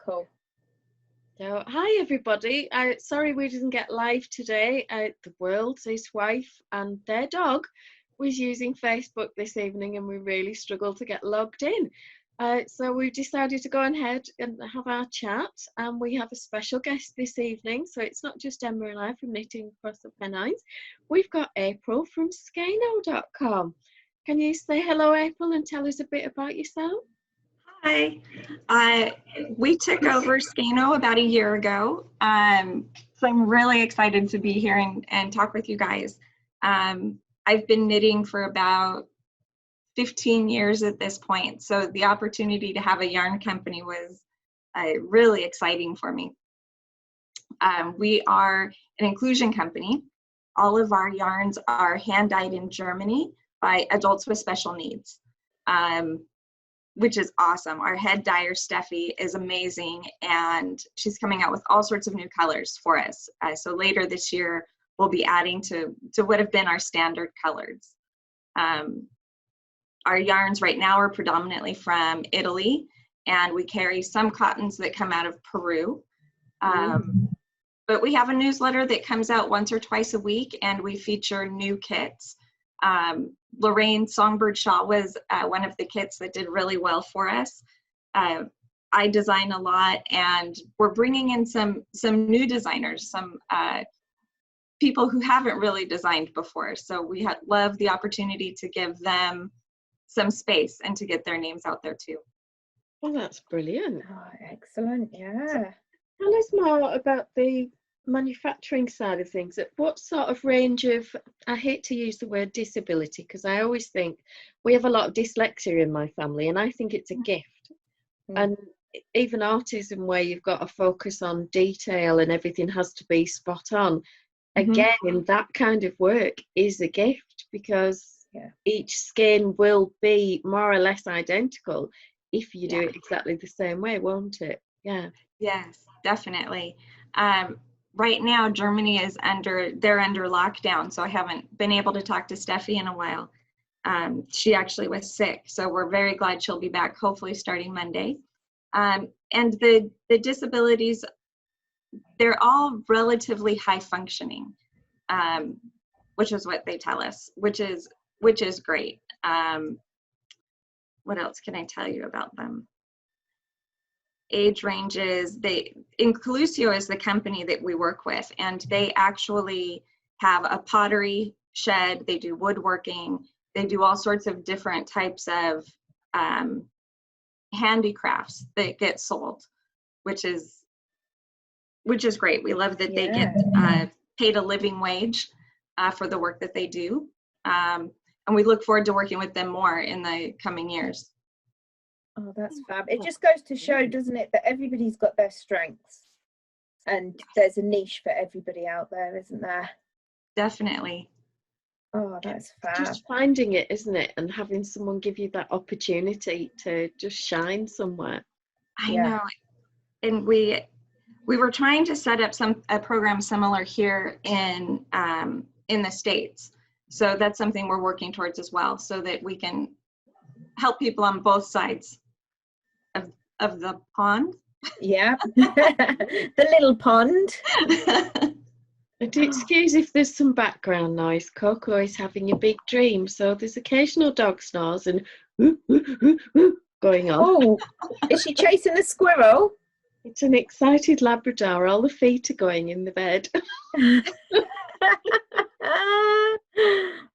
cool. So, hi everybody. Sorry we didn't get live today. The world, his wife and their dog was using Facebook this evening and we really struggled to get logged in. So we decided to go ahead and have our chat, and we have a special guest this evening. So it's not just Emma and I from Knitting Across the Pennines. We've got April from Skeino.com. Can you say hello, April, and tell us a bit about yourself? Hi, we took over Skeino about a year ago, so I'm really excited to be here and talk with you guys. I've been knitting for about 15 years at this point, so the opportunity to have a yarn company was really exciting for me. We are an inclusion company. All of our yarns are hand-dyed in Germany by adults with special needs. Which is awesome. Our head dyer, Steffi, is amazing, and she's coming out with all sorts of new colors for us. So later this year, we'll be adding to what have been our standard colors. Our yarns right now are predominantly from Italy, and we carry some cottons that come out of Peru. But we have a newsletter that comes out once or twice a week, and we feature new kits. Loraine Songbird Shawl was one of the kits that did really well for us. I design a lot, and we're bringing in some new designers, some people who haven't really designed before. So we love the opportunity to give them some space and to get their names out there too. Well, that's brilliant. Oh, excellent, yeah. Tell us more about the manufacturing side of things. What sort of range of, I hate to use the word disability because I always think we have a lot of dyslexia in my family, and I think it's a gift. And even autism, where you've got to focus on detail and everything has to be spot on, again, that kind of work is a gift, because each skein will be more or less identical if you do it exactly the same way, won't it? Yes, definitely. Right now, Germany is under lockdown, so I haven't been able to talk to Steffi in a while. She actually was sick, so we're very glad she'll be back, hopefully starting Monday. And the disabilities, they're all relatively high functioning, which is what they tell us, which is great. What else can I tell you about them? Age ranges, Inclusio is the company that we work with, and they actually have a pottery shed, they do woodworking, they do all sorts of different types of handicrafts that get sold, which is great. We love that they get paid a living wage for the work that they do, and we look forward to working with them more in the coming years. Oh, that's fab. It just goes to show, doesn't it, that everybody's got their strengths, and there's a niche for everybody out there, isn't there? Definitely. Oh, that's fab. Just finding it, isn't it, and having someone give you that opportunity to just shine somewhere. I know. And we were trying to set up a program similar here in the States. So that's something we're working towards as well, so that we can help people on both sides of the pond. Yeah. The little pond. And excuse if there's some background noise. Coco is having a big dream, so there's occasional dog snores and going on. Oh, is she chasing a squirrel? It's an excited Labrador. All the feet are going in the bed.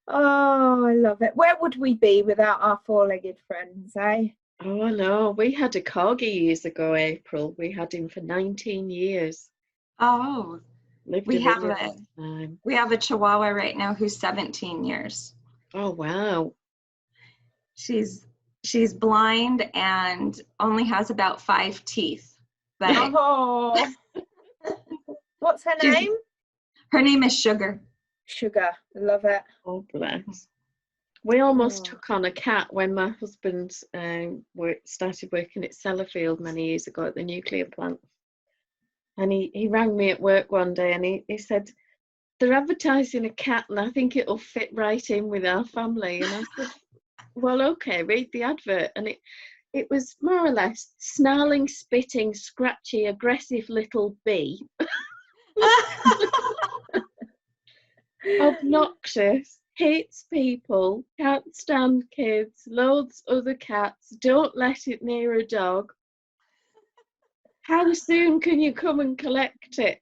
Oh, I love it. Where would we be without our four-legged friends, eh? Oh, no. We had a corgi years ago, April. We had him for 19 years. Oh, we have a Chihuahua right now who's 17 years. Oh, wow. She's blind and only has about 5 teeth. But oh. What's her name? Her name is Sugar. Sugar, love it. Oh, bless. We almost took on a cat when my husband started working at Sellafield many years ago at the nuclear plant. And he rang me at work one day and he said, they're advertising a cat and I think it'll fit right in with our family. And I said, well, okay, read the advert. And it was more or less snarling, spitting, scratchy, aggressive little bee. Obnoxious, hates people, can't stand kids, loathes other cats, don't let it near a dog. How soon can you come and collect it?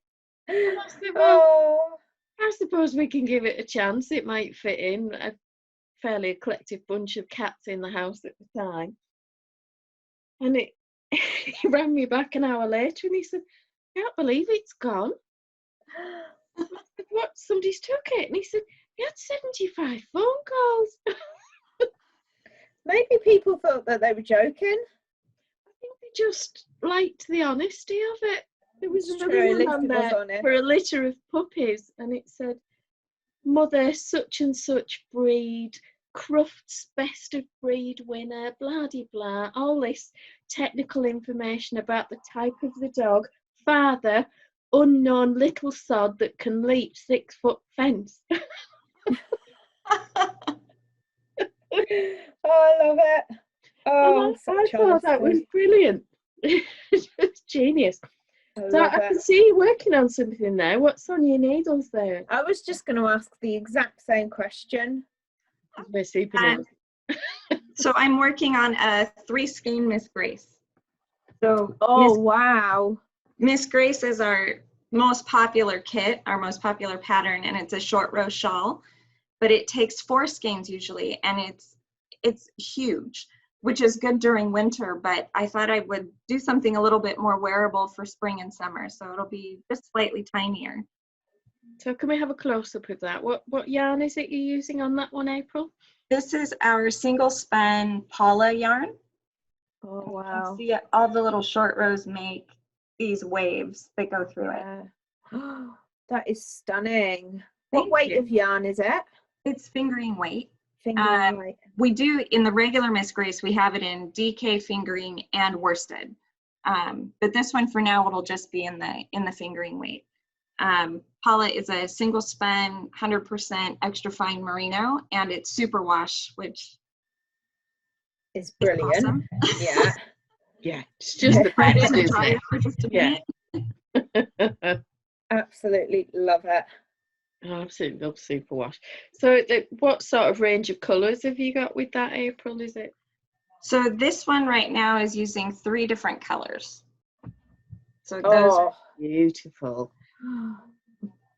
And I said, well, Oh, I suppose we can give it a chance. It might fit in. A fairly eclectic bunch of cats in the house at the time. And he rang me back an hour later and he said, I can't believe it's gone. I said, what? Somebody's took it? And he said, he had 75 phone calls. maybe people thought that they were joking. I think they just liked the honesty of it. There was It's another true, at one least on it was there honest. for a litter of puppies, and it said, Mother such and such breed, Crufts best of breed winner, blah de blah, all this technical information about the type of the dog. Father, unknown little sod that can leap 6-foot fence. Oh, I love it. Oh, I such thought that was honesty. brilliant. It's genius. I So love I can it. see you working on something there. What's on your needles there? I was just going to ask the exact same question. We're super nice. So I'm working on a 3-skein Miss Grace. So Oh, wow. Miss Grace is our most popular kit, our most popular pattern, and it's a short row shawl, but it takes 4 skeins usually, and it's huge, which is good during winter, but I thought I would do something a little bit more wearable for spring and summer, so it'll be just slightly tinier. So can we have a close-up of that? What yarn is it you're using on that one, April? This is our single spun Paula yarn. Oh, You wow. can see all the little short rows make these waves that go through it. Yeah. That is stunning. What Thank weight you. of yarn is it? It's fingering weight. Fingering weight. We do, in the regular Miss Grace, we have it in DK fingering and worsted. But this one for now, it'll just be in the fingering weight. Paula is a single spun, 100% extra fine merino, and it's super wash, which It's is brilliant. awesome. Yeah. Yeah, it's just the Right best, in the isn't dryer for just a Yeah. minute. Absolutely love it. I absolutely love superwash. So what sort of range of colours have you got with that, April, is it? So this one right now is using 3 different colors. So those Oh, beautiful.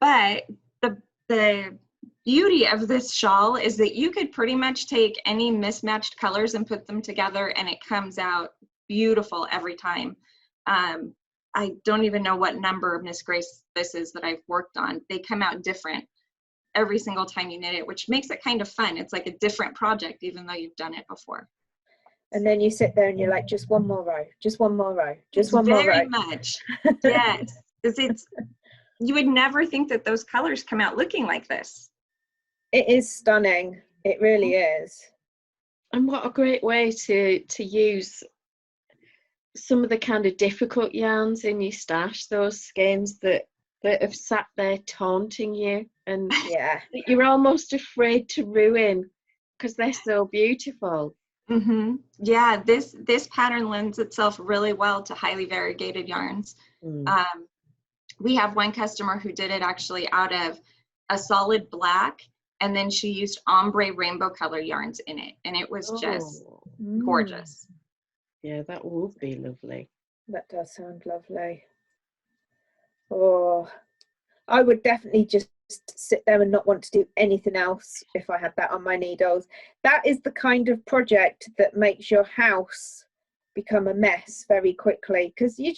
But the beauty of this shawl is that you could pretty much take any mismatched colors and put them together and it comes out beautiful every time. I don't even know what number of Miss Grace this is that I've worked on. They come out different every single time you knit it, which makes it kind of fun. It's like a different project, even though you've done it before. and then you sit there and you're like, just one more row, just one more row, just one more row. Very much, yes. It's you would never think that those colors come out looking like this. It is stunning. It really is. And what a great way to use some of the kind of difficult yarns in your stash, those skeins that have sat there taunting you and Yeah. that you're almost afraid to ruin because they're so beautiful. Mm-hmm. Yeah, this pattern lends itself really well to highly variegated yarns. We have one customer who did it actually out of a solid black, and then she used ombre rainbow color yarns in it, and it was just gorgeous. Yeah, that would be lovely. That does sound lovely. Oh, I would definitely just sit there and not want to do anything else if I had that on my needles. That is the kind of project that makes your house become a mess very quickly, because you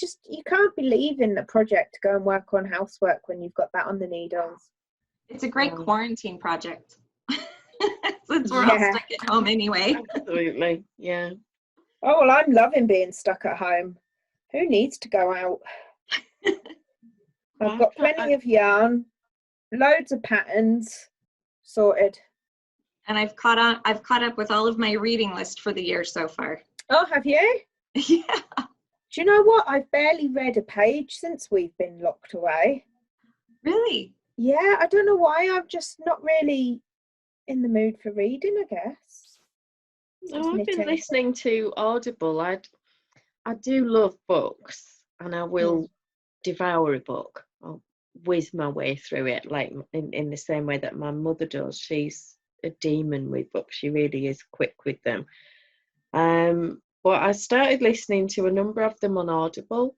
can't be leaving the project to go and work on housework when you've got that on the needles. It's a great quarantine project. Since we're all stuck at home anyway. Absolutely, yeah. Oh, well, I'm loving being stuck at home. Who needs to go out? I've got plenty of yarn, loads of patterns sorted. And I've caught up with all of my reading list for the year so far. Oh, have you? Yeah. Do you know what? I've barely read a page since we've been locked away. Really? Yeah, I don't know why. I'm just not really in the mood for reading, I guess. Oh, I've been knitting. listening to Audible. I do love books, and I will devour a book. I'll whiz my way through it, like in the same way that my mother does. She's a demon with books. She really is quick with them. But I started listening to a number of them on Audible,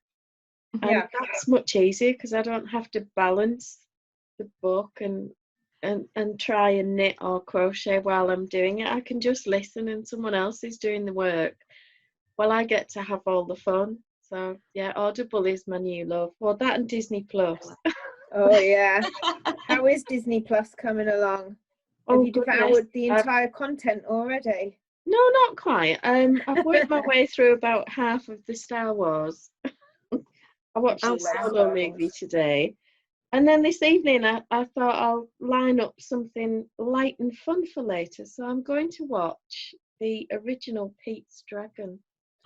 and that's much easier because I don't have to balance the book and try and knit or crochet while I'm doing it. I can just listen, and someone else is doing the work while I get to have all the fun. So yeah, Audible is my new love. Well, that and Disney Plus. Oh yeah. How is Disney Plus coming along? Have you devoured the entire content already? No, not quite. I've worked my way through about half of the Star Wars. I watched the Solo movie today. And then this evening, I thought I'll line up something light and fun for later. So I'm going to watch the original Pete's Dragon.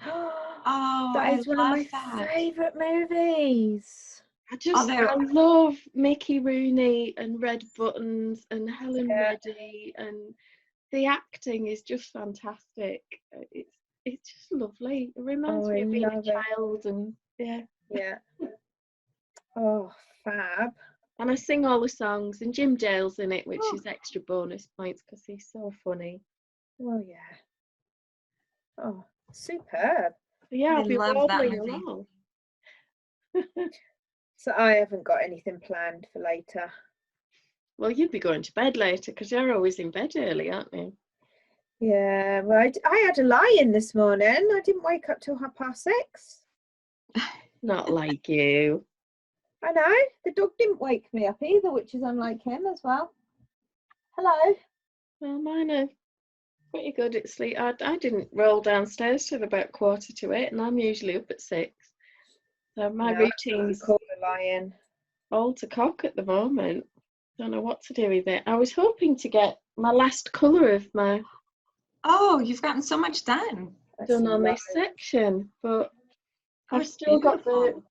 Oh, that is one of my favourite movies. I love Mickey Rooney and Red Buttons and Helen Reddy, and the acting is just fantastic. It's just lovely. It reminds me of being a child, and yeah. Oh, fab. And I sing all the songs, and Jim Dale's in it, which is extra bonus points because he's so funny. Oh yeah. Oh, superb. Yeah, I'll be wobbling along. So I haven't got anything planned for later. Well, you'd be going to bed later because you're always in bed early, aren't you? Yeah, well, I had a lie-in this morning. I didn't wake up till 6:30. Not like you. I know. The dog didn't wake me up either, which is unlike him as well. Hello. Well, mine are pretty good at sleep. I didn't roll downstairs till about 7:45, and I'm usually up at 6. So my routine's all to cock at the moment. Don't know what to do with it. I was hoping to get my last colour of my... Oh, you've gotten so much done on this section, but I've still got the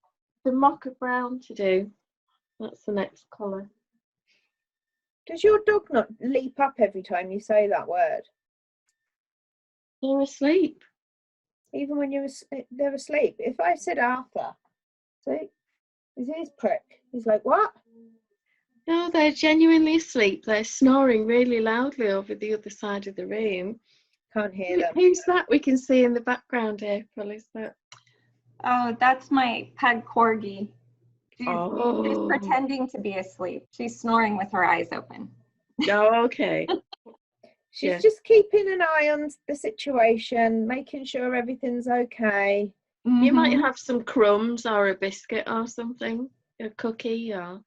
mocha brown to do. That's the next colour. Does your dog not leap up every time you say that word? They're asleep. Even when they're asleep. If I said Arthur, see, is his prick? He's like, what? No, they're genuinely asleep. They're snoring really loudly over the other side of the room. Can't hear them. Who's that we can see in the background, April? Is that? Oh, that's my pug corgi. She's pretending to be asleep. She's snoring with her eyes open. Oh, okay. She's just keeping an eye on the situation, making sure everything's okay. You might have some crumbs or a biscuit or something, a cookie or...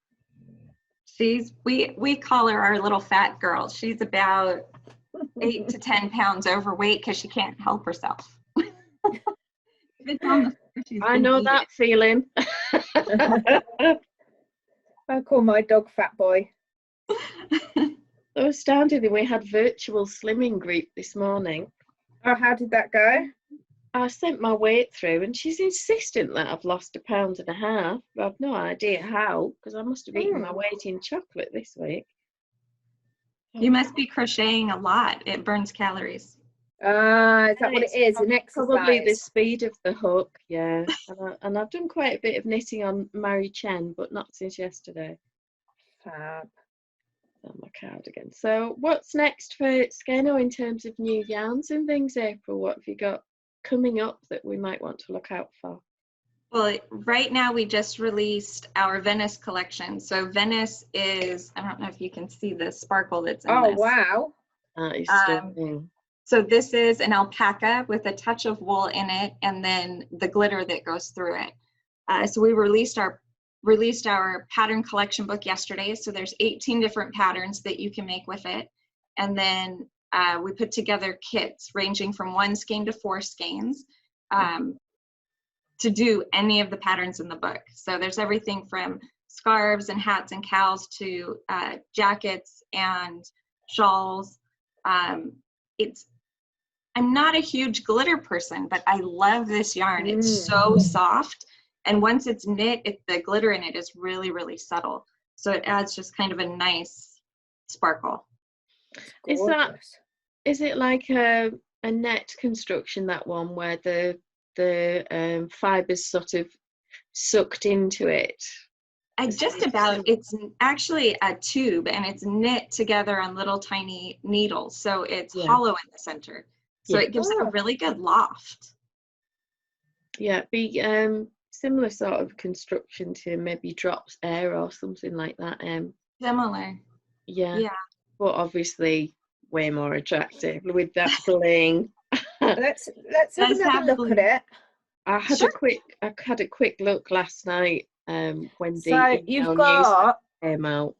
We call her our little fat girl. She's about 8 to 10 pounds overweight because she can't help herself. I know that feeling. I call my dog Fat Boy. I was astounded that we had virtual slimming group this morning. Oh, how did that go? I sent my weight through, and she's insistent that I've lost 1.5 pounds. I've no idea how, because I must have eaten my weight in chocolate this week. You must be crocheting a lot. It burns calories. Is that what it is? An exercise? Probably the speed of the hook, yeah. And I've done quite a bit of knitting on Mary Chen, but not since yesterday. Fab. On my cardigan. So what's next for Skeno in terms of new yarns and things, April? What have you got coming up that we might want to look out for? Well, right now we just released our Venice collection. So Venice is, I don't know if you can see the sparkle that's in this. Oh, wow. That is stunning. So this is an alpaca with a touch of wool in it, and then the glitter that goes through it. So we released our pattern collection book yesterday. So there's 18 different patterns that you can make with it. And then we put together kits ranging from 1 skein to 4 skeins to do any of the patterns in the book. So there's everything from scarves and hats and cowls to jackets and shawls. I'm not a huge glitter person, but I love this yarn. It's so soft. And once it's knit, the glitter in it is really, really subtle. So it adds just kind of a nice sparkle. Is it like a a net construction, that one, where the fibers sort of sucked into it? Just about. It's actually a tube, and it's knit together on little tiny needles, so it's hollow in the center, so it gives it a really good loft. Yeah, be similar sort of construction to maybe drops air or something like that. Similar. Yeah, but obviously way more attractive with that bling. Let's have another look at it. I had a quick look last night when so you've got came out.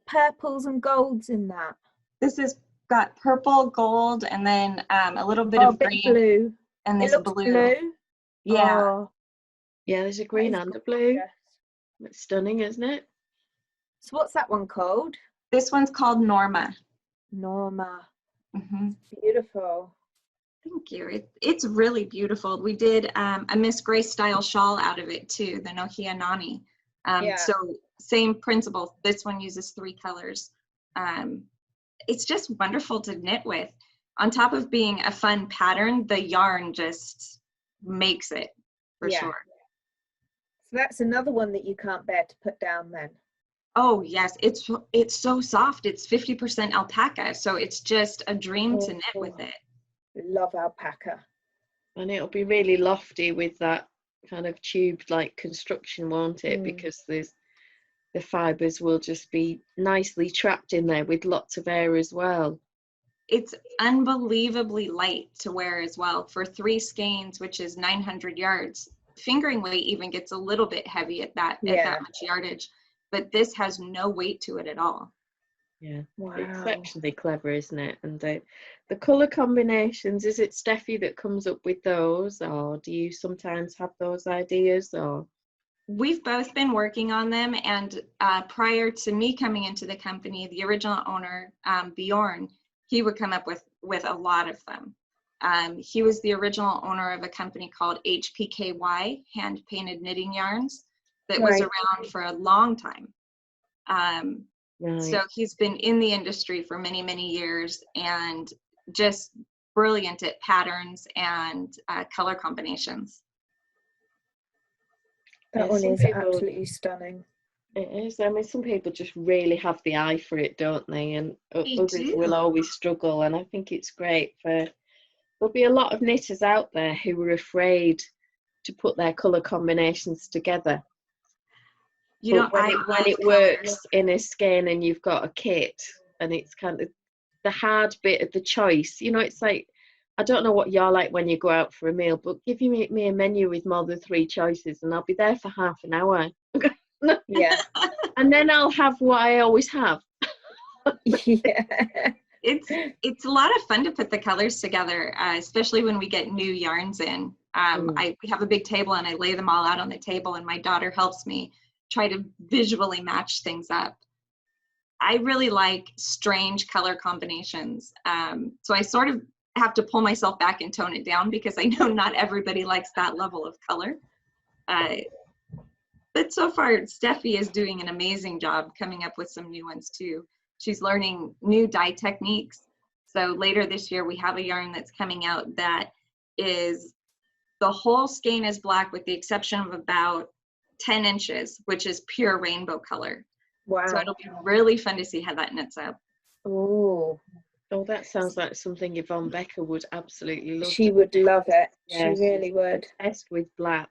Purples and golds in that. This has got purple, gold, and then a little bit of green, blue, and this blue. Yeah. Oh, yeah, there's a green and a blue. It's stunning, isn't it? So what's that one called? This one's called Norma. Norma. Mm-hmm. Beautiful. Thank you. It's really beautiful. We did a Miss Grace style shawl out of it too, the Nohia Nani. So same principle. This one uses 3 colors. It's just wonderful to knit with. On top of being a fun pattern, the yarn just makes it for sure. So that's another one that you can't bear to put down then. Oh yes, it's so soft. It's 50% alpaca, so it's just a dream to knit with it. Love alpaca. And it'll be really lofty with that kind of tube like construction, won't it? Because the fibers will just be nicely trapped in there with lots of air as well. It's unbelievably light to wear as well. For 3 skeins, which is 900 yards, fingering weight even gets a little bit heavy at that much yardage, but this has no weight to it at all. Yeah, it's actually clever, isn't it? And the colour combinations, is it Steffi that comes up with those, or do you sometimes have those ideas? Or we've both been working on them, and prior to me coming into the company, the original owner, Bjorn, he would come up with a lot of them. He was the original owner of a company called HPKY, Hand Painted Knitting Yarns, that was around for a long time. So he's been in the industry for many, many years, and just brilliant at patterns and color combinations. That one is absolutely stunning. It is. I mean, some people just really have the eye for it, don't they? And others will always struggle. And I think it's great there'll be a lot of knitters out there who are afraid to put their colour combinations together. When it works in a skein and you've got a kit, and it's kind of the hard bit of the choice. You know, it's like, I don't know what you're like when you go out for a meal, but give me a menu with more than 3 choices and I'll be there for half an hour. Yeah. And then I'll have what I always have. Yeah. It's a lot of fun to put the colors together, especially when we get new yarns in. We have a big table and I lay them all out on the table, and my daughter helps me try to visually match things up. I really like strange color combinations. So I sort of have to pull myself back and tone it down, because I know not everybody likes that level of color. But so far, Steffi is doing an amazing job coming up with some new ones too. She's learning new dye techniques. So later this year, we have a yarn that's coming out that is, the whole skein is black with the exception of about 10 inches, which is pure rainbow color. Wow. So it'll be really fun to see how that knits up. Oh, that sounds like something Yvonne Becker would absolutely love. She would love it. Yes, she really would. Obsessed with black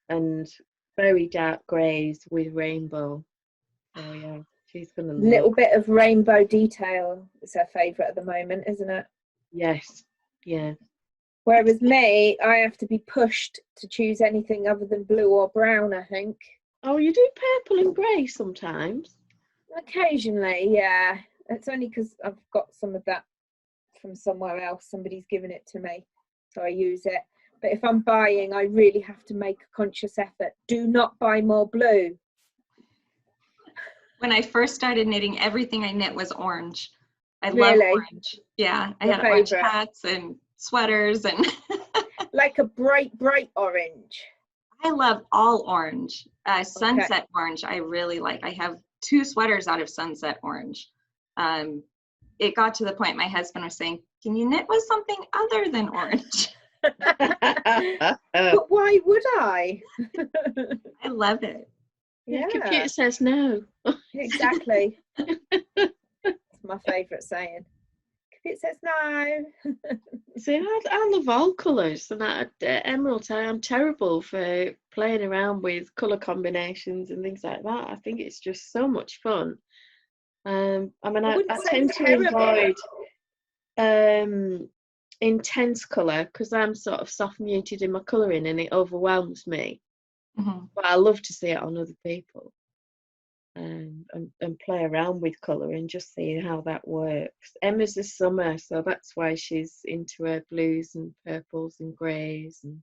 and very dark greys with rainbow. Oh yeah, she's gonna love. Little bit of rainbow detail is her favourite at the moment, isn't it? Yes. Yeah. Whereas me, I have to be pushed to choose anything other than blue or brown, I think. Oh, you do purple and grey sometimes? Occasionally, yeah. It's only because I've got some of that from somewhere else. Somebody's given it to me, so I use it. But if I'm buying, I really have to make a conscious effort. Do not buy more blue. When I first started knitting, everything I knit was orange. I Really? love orange. Yeah, I had orange hats and sweaters and like a bright orange. I love all orange. Sunset orange I really like. I have 2 sweaters out of sunset orange. it got to the point my husband was saying, can you knit with something other than orange? But why would I? I love it. The Yeah, computer says no. exactly. It's my favourite saying. Computer says no. See, I love all colours, and emerald, I am terrible for playing around with colour combinations and things like that. I think it's just so much fun. I mean, I wouldn't say tend to terrible. avoid intense colour because I'm sort of soft muted in my colouring and it overwhelms me. Mm-hmm. But I love to see it on other people and play around with colour and just see how that works. Emma's a summer, so that's why she's into her blues and purples and greys and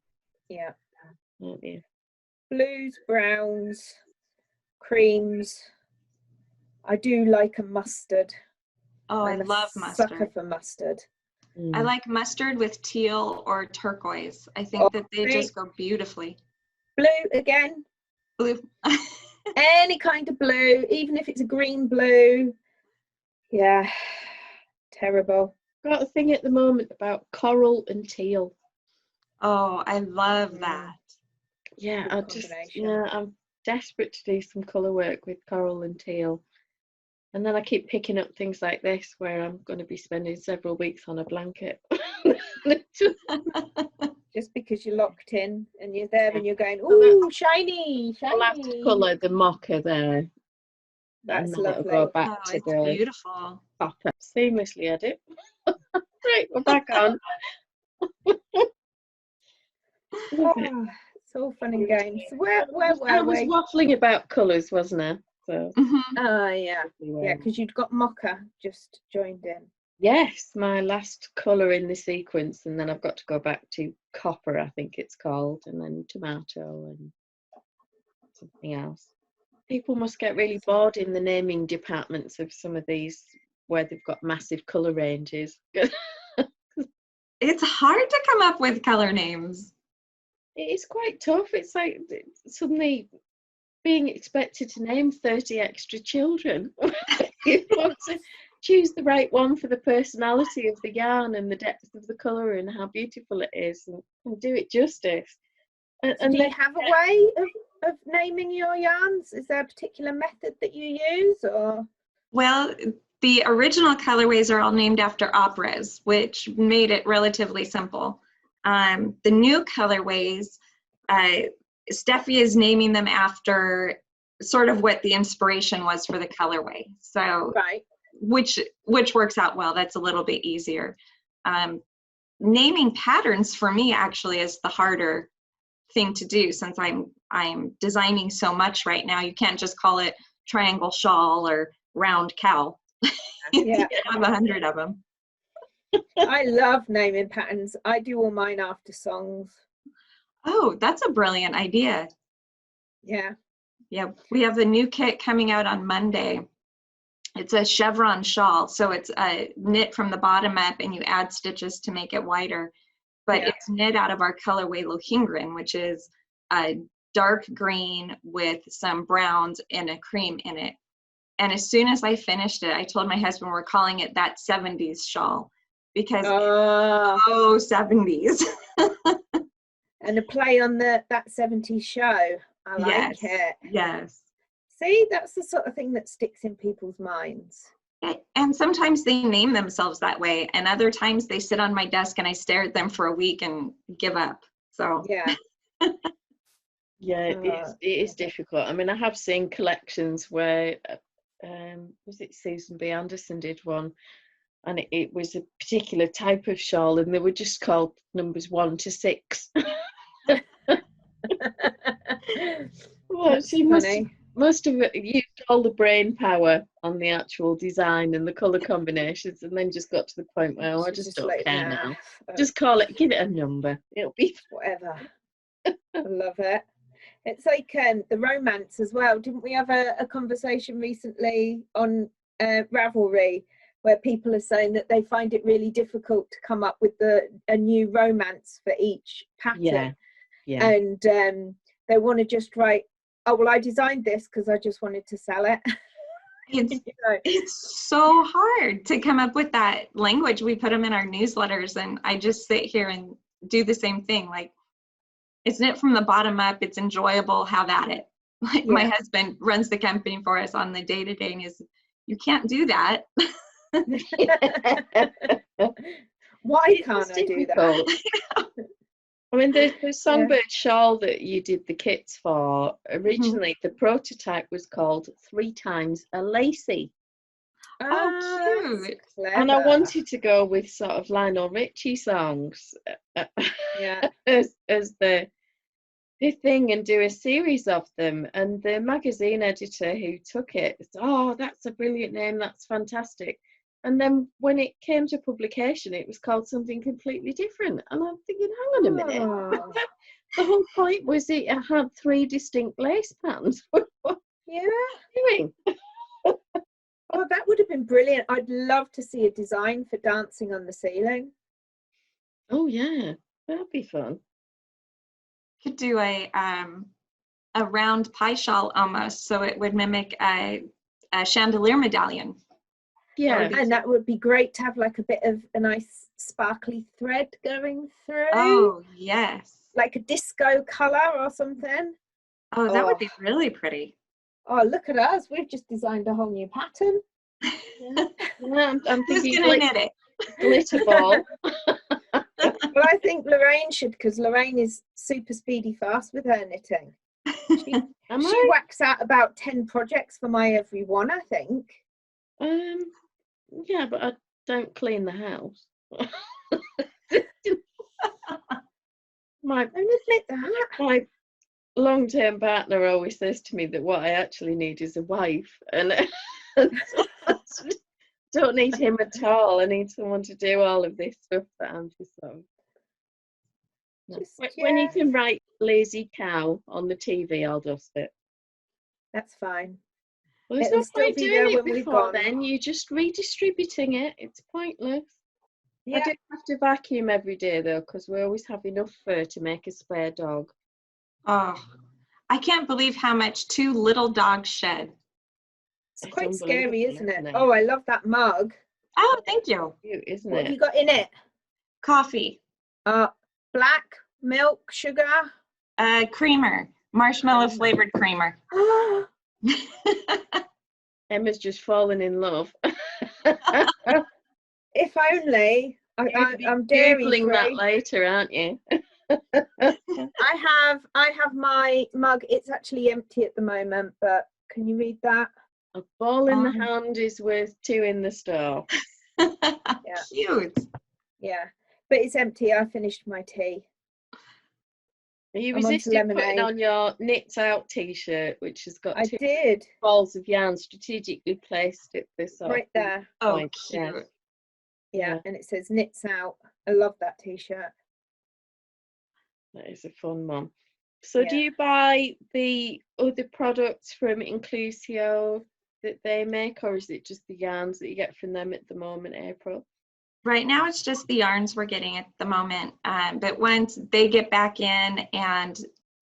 Yeah. aren't you? Blues, browns, creams. I do like a mustard. Oh, I I'm a love sucker mustard. for mustard. I like mustard with teal or turquoise. I think that they just go beautifully. Blue again. Blue. Any kind of blue, even if it's a green blue. Yeah, terrible. Got a thing at the moment about coral and teal. Oh, I love that. Yeah, Good I'm desperate to do some colour work with coral and teal. And then I keep picking up things like this where I'm going to be spending several weeks on a blanket. Just because you're locked in and you're there and you're going, ooh, shiny, shiny. Last colour, the mocha there. That's and then lovely. It'll go back to It's the beautiful. copper. Seamlessly edit. Right, we're back on. Oh, it's all fun and games. So where I were was we? waffling about colours, wasn't I? So. Oh, yeah. Yeah, because you'd got mocha just joined in. Yes, my last colour in the sequence, and then I've got to go back to copper, I think it's called, and then tomato and something else. People must get really bored in the naming departments of some of these where they've got massive colour ranges. It's hard to come up with color names. It is quite tough. It's like suddenly being expected to name 30 extra children. You want to choose the right one for the personality of the yarn and the depth of the colour and how beautiful it is and do it justice. And do you have a way of naming your yarns? Is there a particular method that you use, or? Well, the original colorways are all named after operas, which made it relatively simple. The new colorways, Steffi is naming them after sort of what the inspiration was for the colorway. So, right. which works out well. That's a little bit easier. Naming patterns for me actually is the harder thing to do, since I'm designing so much right now. You can't just call it triangle shawl or round cow. Yeah. I have 100 of them. I love naming patterns. I do all mine after songs. Oh, that's a brilliant idea. Yeah. Yeah, we have the new kit coming out on Monday. It's a chevron shawl, so it's knit from the bottom up and you add stitches to make it wider. But it's knit out of our colorway Lohengrin, which is a dark green with some browns and a cream in it. And as soon as I finished it, I told my husband we're calling it that 70s shawl, because it's so 70s. And a play on that 70s show. I like it. Yes. See, that's the sort of thing that sticks in people's minds. And sometimes they name themselves that way, and other times they sit on my desk and I stare at them for a week and give up. So yeah. Yeah, it is difficult. I mean, I have seen collections where was it Susan B. Anderson did one, and it was a particular type of shawl, and they were just called numbers 1 to 6. Well, she must have used all the brain power on the actual design and the colour combinations, and then just got to the point where I just don't care now. Just call it, give it a number. It'll be whatever. I love it. It's like the romance as well. Didn't we have a conversation recently on Ravelry where people are saying that they find it really difficult to come up with a new romance for each pattern? Yeah. And they want to just write, oh, well, I designed this because I just wanted to sell it. It's so hard to come up with that language. We put them in our newsletters, and I just sit here and do the same thing. Like, it's knit from the bottom up. It's enjoyable. Have at it. Like, my husband runs the company for us on the day-to-day, and you can't do that. Why can't I do that? I mean, the songbird shawl that you did the kits for, originally the prototype was called 3 times a lacy. Oh, cute. And I wanted to go with sort of Lionel Richie songs as the thing, and do a series of them. And the magazine editor who took it said, "Oh, that's a brilliant name, that's fantastic." And then when it came to publication, it was called something completely different. And I'm thinking, hang on a minute. The whole point was it had 3 distinct lace patterns. What are you doing? Oh, that would have been brilliant. I'd love to see a design for dancing on the ceiling. Oh, yeah. That'd be fun. Could do a round pie shawl almost, so it would mimic a chandelier medallion. Yeah, and that would be great to have like a bit of a nice sparkly thread going through. Oh, yes. Like a disco colour or something. Oh, that would be really pretty. Oh, look at us. We've just designed a whole new pattern. I'm thinking who's gonna knit it? Glitter ball. Well, I think Loraine should, because Loraine is super speedy fast with her knitting. She whacks out about 10 projects for my every one, I think. Yeah, but I don't clean the house. My long-term partner always says to me that what I actually need is a wife, and don't need him at all. I need someone to do all of this stuff that I'm just so. When you can write "lazy cow" on the TV, I'll dust it. That's fine. Well, there's no point doing it before then. You're just redistributing it. It's pointless. I do have to vacuum every day, though, because we always have enough fur to make a spare dog. Oh, I can't believe how much 2 little dogs shed. It's quite scary, isn't it? Oh, I love that mug. Oh, thank you. Cute, isn't What it? have you got in it? Coffee. Black, milk, sugar? Creamer. Marshmallow flavored creamer. Emma's just fallen in love. If only. I'm dairy Googling that later, aren't you? I have my mug. It's actually empty at the moment, but can you read that? A ball in the hand is worth 2 in the store. Cute. Yeah, but it's empty. I finished my tea. Are you resisting putting on your knits out t-shirt, which has got 2 balls of yarn strategically placed at this right there? Oh, cute. Yeah, and it says knits out. I love that t-shirt. That is a fun one. So do you buy the other products from Inclusio that they make, or is it just the yarns that you get from them at the moment, April? Right now it's just the yarns we're getting at the moment, but once they get back in and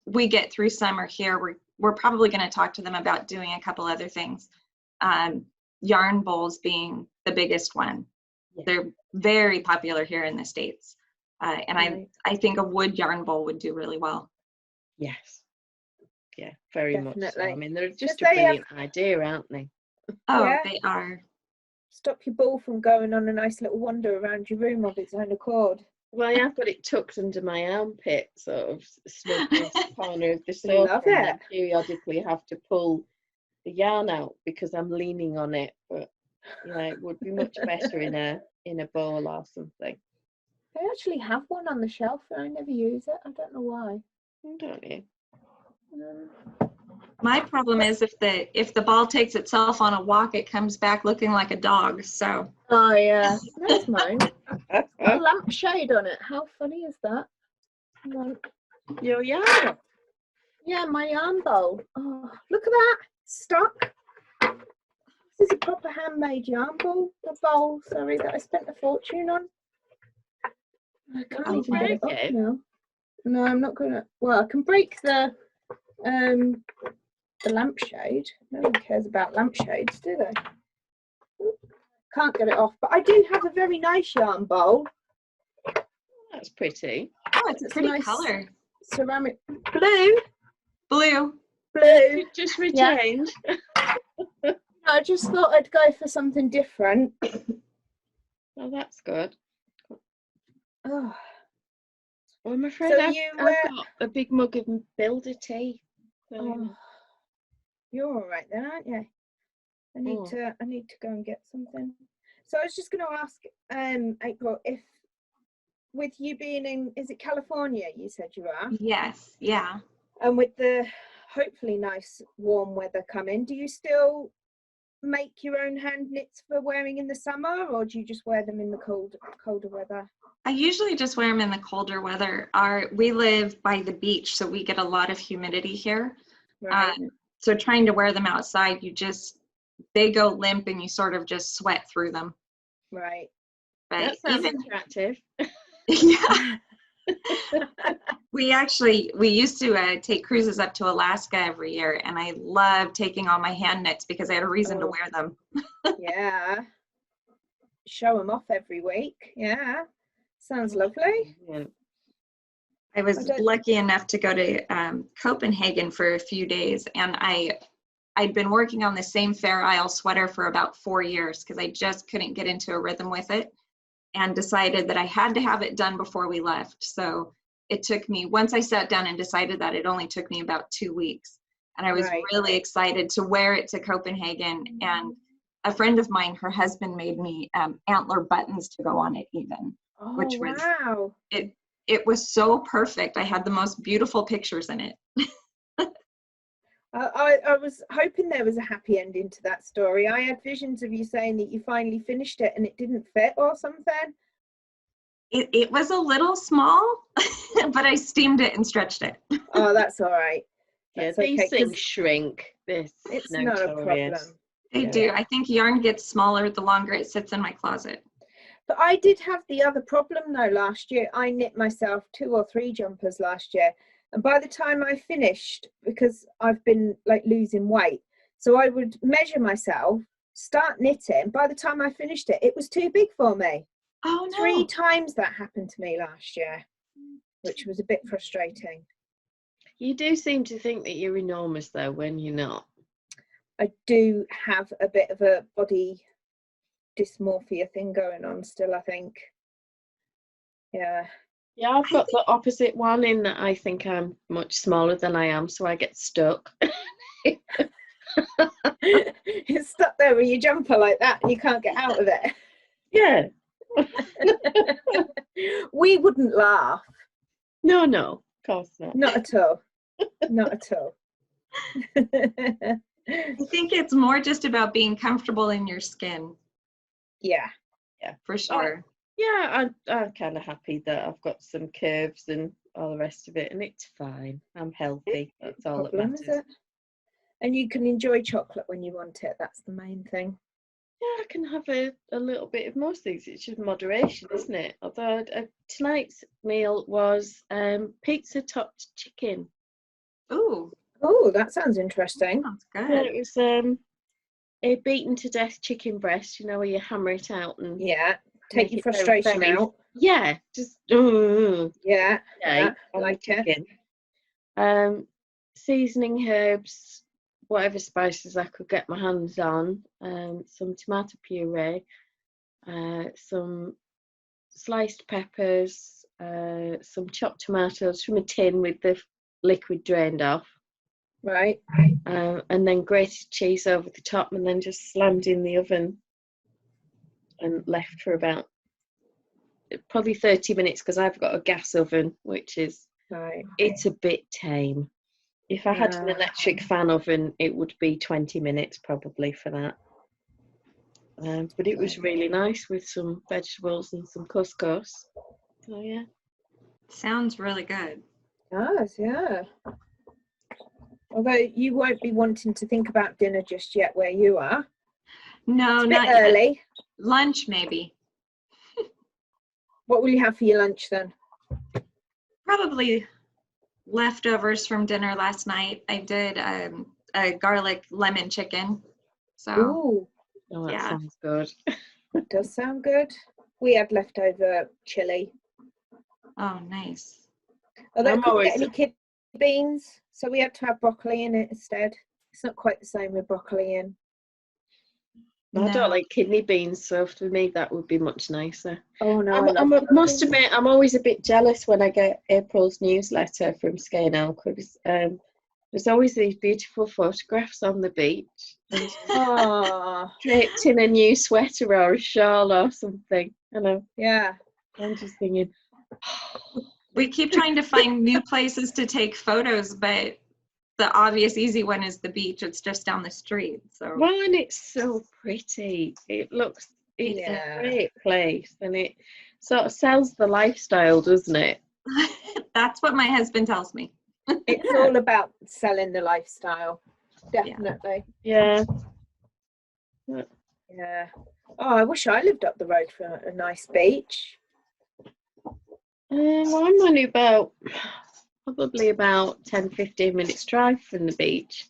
we get through summer here, we're probably going to talk to them about doing a couple other things. Yarn bowls being the biggest one. They're very popular here in the States, and I think a wood yarn bowl would do really well. Yes, yeah, very much so. I mean, they're just a they brilliant idea, aren't they? Oh, they are. Stop your ball from going on a nice little wander around your room of its own accord. Well, yeah, I've got it tucked under my armpit, sort of snug in the corner of the sofa. Love it. And periodically have to pull the yarn out because I'm leaning on it. But yeah, it would be much better in a bowl or something. I actually have one on the shelf and I never use it. I don't know why. Don't you? My problem is if the ball takes itself on a walk, it comes back looking like a dog. So. Oh yeah, that's mine. A lampshade on it. How funny is that? Your yarn. Yeah, my yarn bowl. Oh, look at that stock. This is a proper handmade yarn bowl. Sorry, that I spent a fortune on. I can't even get it up now. No, I'm not gonna. Well, I can break the the lampshade. No one cares about lampshades, do they? Can't get it off, but I do have a very nice yarn bowl. That's pretty. Oh, it's a pretty nice color. Ceramic blue. Blue. Blue. Just retained. I just thought I'd go for something different. Oh, that's good. Oh. Well, I'm afraid So I've got a big mug of builder tea. So, oh, you're all right then, aren't you? I need to go and get something. So I was just going to ask, April, if with you being in, is it California? You said you are. Yes. Yeah. And with the hopefully nice warm weather coming, do you still make your own hand knits for wearing in the summer, or do you just wear them in the colder weather? I usually just wear them in the colder weather. We live by the beach, so we get a lot of humidity here. Right. So trying to wear them outside, they go limp and you sort of just sweat through them. Right. But that sounds attractive. Yeah. We used to take cruises up to Alaska every year, and I love taking all my hand knits because I had a reason to wear them. Yeah. Show them off every week. Yeah. Sounds lovely. Yeah. I was lucky enough to go to Copenhagen for a few days, and I'd been working on the same Fair Isle sweater for about 4 years because I just couldn't get into a rhythm with it, and decided that I had to have it done before we left. So it took me, once I sat down and decided that, it only took me about 2 weeks. And I was really excited to wear it to Copenhagen. And a friend of mine, her husband made me antler buttons to go on it even, which was, it was so perfect. I had the most beautiful pictures in it. I was hoping there was a happy ending to that story. I had visions of you saying that you finally finished it and it didn't fit or something. It was a little small, but I steamed it and stretched it. Oh, that's all right. That's these things shrink. It's not a problem. They do. I think yarn gets smaller the longer it sits in my closet. But I did have the other problem though last year. I knit myself 2 or 3 jumpers last year. And by the time I finished, because I've been like losing weight, so I would measure myself, start knitting. By the time I finished it, it was too big for me. Oh no. 3 times that happened to me last year, which was a bit frustrating. You do seem to think that you're enormous though when you're not. I do have a bit of a body dysmorphia thing going on still, I think. Yeah. Yeah, I've got the opposite one in that I think I'm much smaller than I am, so I get stuck. You're stuck there with your jumper like that and you can't get out of it. Yeah. We wouldn't laugh. No, of course not. Not at all. Not at all. I think it's more just about being comfortable in your skin. Yeah. Yeah, for sure. Yeah, I'm kind of happy that I've got some curves and all the rest of it, and it's fine. I'm healthy. That's all that matters. Is it? And you can enjoy chocolate when you want it. That's the main thing. Yeah, I can have a little bit of most things. It's just moderation, isn't it? Although tonight's meal was pizza topped chicken. Oh, that sounds interesting. That's good. Yeah, it was a beaten to death chicken breast. You know, where you hammer it out and take your frustration out. Yeah, just yeah, I like chicken. Seasoning herbs, whatever spices I could get my hands on, some tomato puree, some sliced peppers, some chopped tomatoes from a tin with the liquid drained off. Right. And then grated cheese over the top, and then just slammed in the oven and left for about probably 30 minutes because I've got a gas oven, which is it's a bit tame. If I had an electric fan oven, it would be 20 minutes probably for that. But it was really nice with some vegetables and some couscous. So yeah. Sounds really good. Does, yeah. Although you won't be wanting to think about dinner just yet where you are. No, not early. Yet. Lunch maybe. What will you have for your lunch then? Probably leftovers from dinner last night. I did a garlic lemon chicken. So Ooh, Oh, that Yeah. sounds good. it does sound good. We had leftover chili. oh, nice. Although I'm I couldn't get always- any kidney beans, so we had to have broccoli in it instead. It's not quite the same with broccoli in. I No. don't like kidney beans, so for me that would be much nicer. Oh no, I must admit, I'm always a bit jealous when I get April's newsletter from Skane because there's always these beautiful photographs on the beach. And Oh, draped in a new sweater or a shawl or something. yeah. I'm just thinking, We keep trying to find new places to take photos, but the obvious easy one is the beach. It's just down the street. So well, and it's so pretty. It's Yeah. a great place, and it sort of sells the lifestyle, doesn't it? that's what my husband tells me. It's all about selling the lifestyle. Definitely. Yeah. Yeah. Oh, I wish I lived up the road from a nice beach. Well, I'm only probably about 10-15 minutes drive from the beach.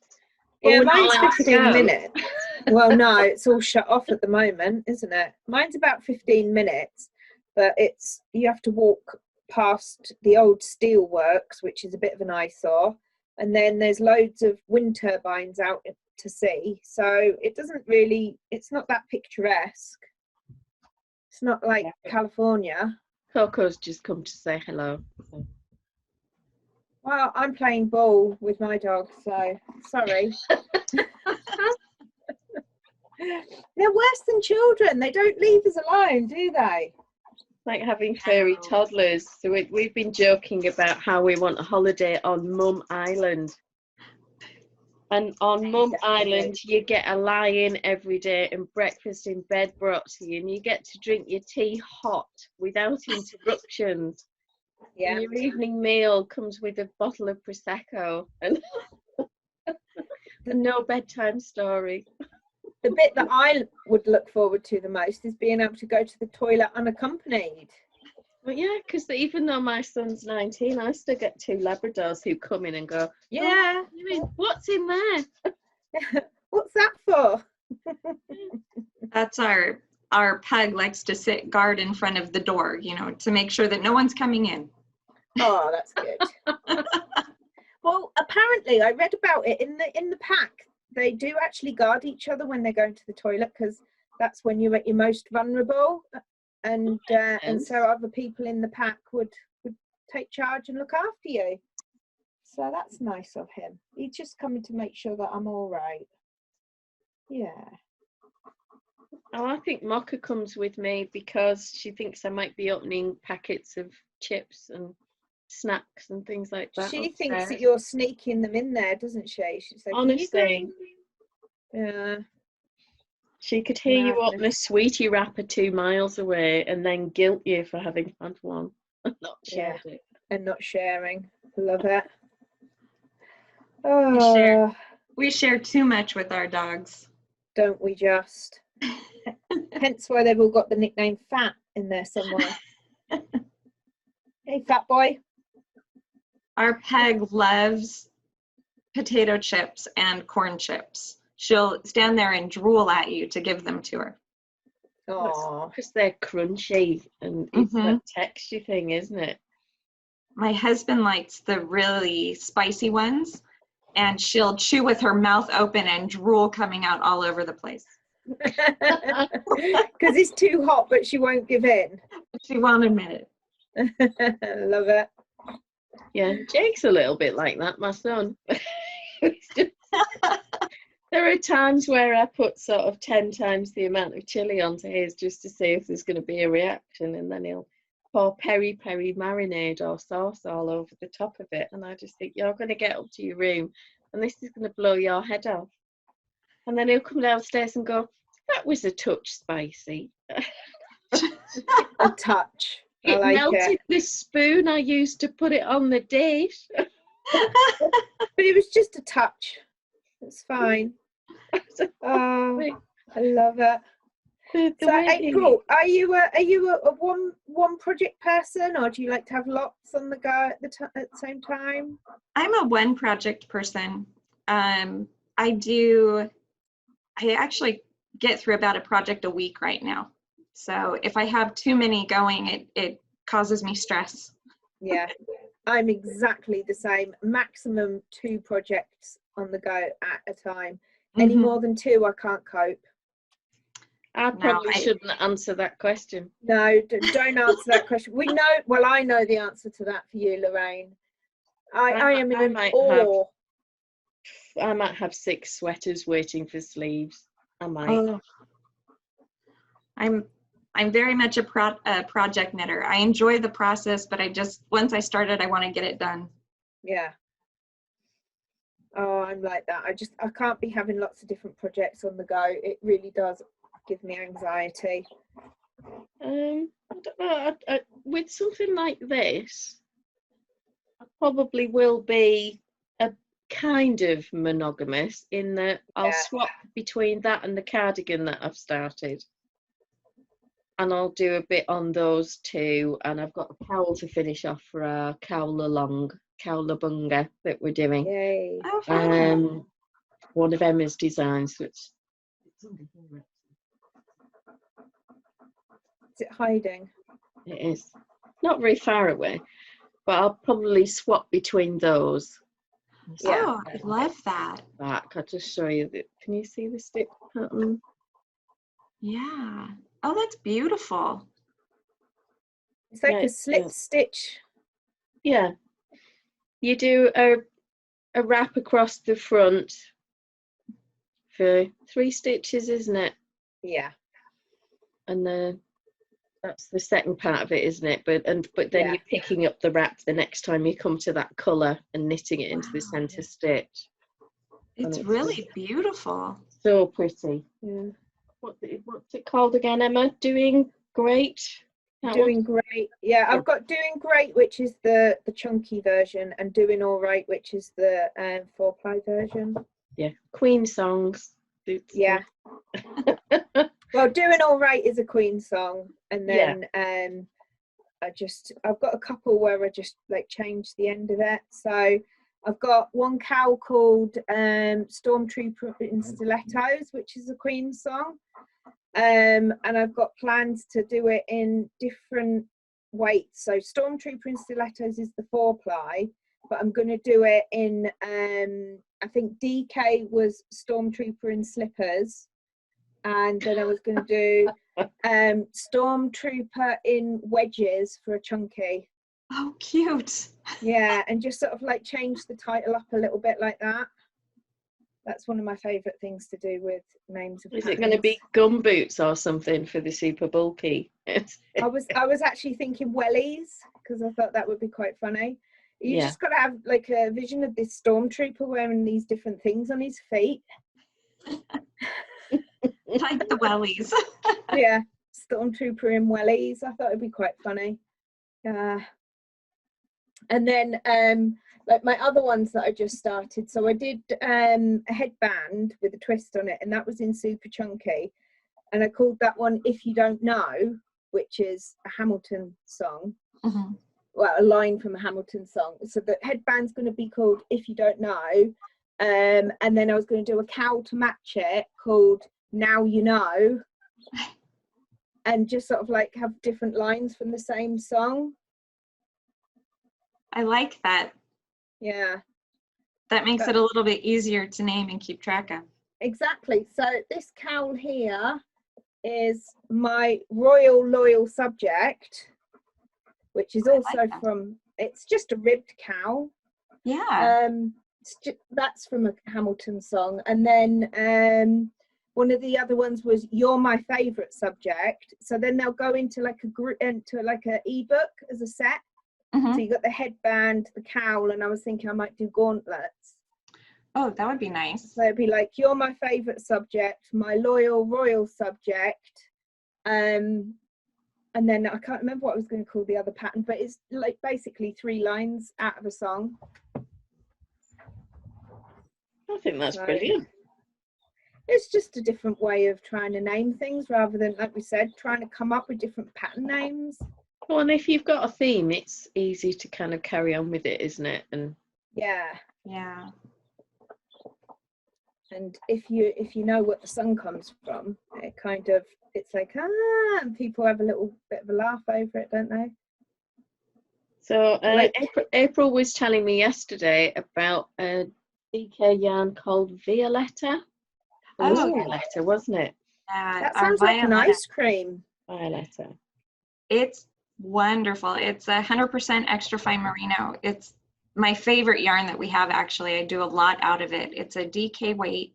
But Yeah, we're not mine's allowed to 15 go. minutes. Well, no, it's all shut off at the moment, isn't it? Mine's about 15 minutes, but you have to walk past the old steel works, which is a bit of an eyesore, and then there's loads of wind turbines out to sea, so it's not that picturesque. It's not like California. Coco's just come to say hello. Well, I'm playing ball with my dog, so sorry. They're worse than children. They don't leave us alone, do they? Like having furry Wow. toddlers. So we've been joking about how we want a holiday on Mum Island. And on Mum Definitely. Island, you get a lie-in every day and breakfast in bed brought to you, and you get to drink your tea hot without interruptions. Yeah. And your evening meal comes with a bottle of Prosecco and no bedtime story. The bit that I would look forward to the most is being able to go to the toilet unaccompanied. But yeah, because even though my son's 19, I still get 2 Labradors who come in and go, Yeah. what's in there? What's that for? That's our pug likes to sit guard in front of the door, to make sure that no one's coming in. Oh, that's good. Well, apparently I read about it in the pack. They do actually guard each other when they're going to the toilet, because that's when you're at your most vulnerable, and so other people in the pack would take charge and look after you. So that's nice of him. He's just coming to make sure that I'm all right. Yeah. Oh, I think Mocha comes with me because she thinks I might be opening packets of chips and snacks and things like that. She upstairs. thinks that you're sneaking them in there, doesn't she? She's like, Honestly. Yeah. She could hear you Madness. open a sweetie wrapper 2 miles away and then guilt you for having had one and not shared it. And not sharing. Love it. share. Oh, We share too much with our dogs. don't we just? Hence why they've all got the nickname Fat in there somewhere. Hey, fat boy. Our pug loves potato chips and corn chips. She'll stand there and drool at you to give them to her. Oh, Because they're crunchy and it's that texture thing, isn't it? My husband likes the really spicy ones, and she'll chew with her mouth open and drool coming out all over the place. because it's too hot, but she won't give in. She won't admit it. Love it. Yeah, Jake's a little bit like that, my son. There are times where I put sort of 10 times the amount of chili onto his just to see if there's going to be a reaction, and then he'll pour peri marinade or sauce all over the top of it, and I just think, you're going to get up to your room and this is going to blow your head off. And then he'll come downstairs and go, that was a touch spicy. A touch. I It like melted it. the spoon I used to put it on the dish. But it was just a touch. It's fine. Oh, I love it. The So, way April, are you a one project person, or do you like to have lots on the go at the same time? I'm a one project person. I actually get through about a project a week right now. So if I have too many going, it causes me stress. Yeah, I'm exactly the same. Maximum 2 projects on the go at a time. Any more than 2, I can't cope. I probably shouldn't answer that question. No, don't answer that question. We know, well, I know the answer to that for you, Loraine. I am in awe. I might have 6 sweaters waiting for sleeves. I might. Oh. I'm very much a project knitter. I enjoy the process, but once I started, I want to get it done. Yeah. Oh, I'm like that. I can't be having lots of different projects on the go. It really does give me anxiety. I don't know. With something like this, I probably will be a kind of monogamous in that I'll swap between that and the cardigan that I've started. And I'll do a bit on those 2. And I've got a cowl to finish off for our cowlabunga that we're doing. Yay. Oh, One of Emma's designs, which it's under here. Is it hiding? It is. Not very far away, but I'll probably swap between those. Yeah. Oh, I love that. Back. I'll just show you that. Can you see the stick pattern? Yeah. Oh, that's beautiful. It's like a slip stitch. Yeah. You do a wrap across the front for 3 stitches, isn't it? Yeah. And that's the second part of it, isn't it? But then you're picking up the wrap the next time you come to that colour and knitting it into the centre stitch. It's really beautiful. So pretty. Yeah. What's it called again, Emma? Doing Great? Doing Great. Yeah, I've got Doing Great, which is the chunky version, and Doing All Right, which is the 4-ply version. Yeah, Queen songs. Yeah. Well, Doing All Right is a Queen song, and then I've got a couple where I just like changed the end of it. So I've got one cowl called Stormtrooper in Stilettos, which is a Queen song. And I've got plans to do it in different weights. So Stormtrooper in Stilettos is the 4-ply, but I'm going to do it in, I think DK was Stormtrooper in Slippers. And then I was going to do Stormtrooper in Wedges for a chunky. Oh, cute. Yeah, and just sort of like change the title up a little bit like that. That's one of my favourite things to do with names of patterns. Is it going to be gum boots or something for the super bulky? I was actually thinking wellies, because I thought that would be quite funny. You just got to have like a vision of this stormtrooper wearing these different things on his feet. Like the wellies. Yeah, stormtrooper in wellies. I thought it'd be quite funny. And then like my other ones that I just started, so I did a headband with a twist on it, and that was in super chunky, and I called that one If You Don't Know, which is a Hamilton song. Well, a line from a Hamilton song. So the headband's going to be called If You Don't Know, and then I was going to do a cowl to match it called Now You Know, and just sort of like have different lines from the same song. I like that. Yeah. That makes it a little bit easier to name and keep track of. Exactly. So this cowl here is my Royal Loyal Subject, which is also from, it's just a ribbed cowl. Yeah. That's from a Hamilton song. And then one of the other ones was You're My Favourite Subject. So then they'll go into like a ebook as a set. So you got the headband, the cowl, and I was thinking I might do gauntlets. Oh, that would be nice. So it'd be like, You're My Favourite Subject, My Loyal Royal Subject, and then I can't remember what I was going to call the other pattern, but it's like basically 3 lines out of a song. I think that's brilliant. It's just a different way of trying to name things rather than, like we said, trying to come up with different pattern names. Well, and if you've got a theme, it's easy to kind of carry on with it, isn't it? And yeah. And if you know what the sun comes from, it kind of, it's like, and people have a little bit of a laugh over it, don't they? So April was telling me yesterday about a DK yarn called Violetta. It was Violetta, wasn't it? That sounds like an ice cream. Violetta. It's wonderful. It's 100% extra fine merino. It's my favorite yarn that we have, actually. I do a lot out of it. It's a DK weight,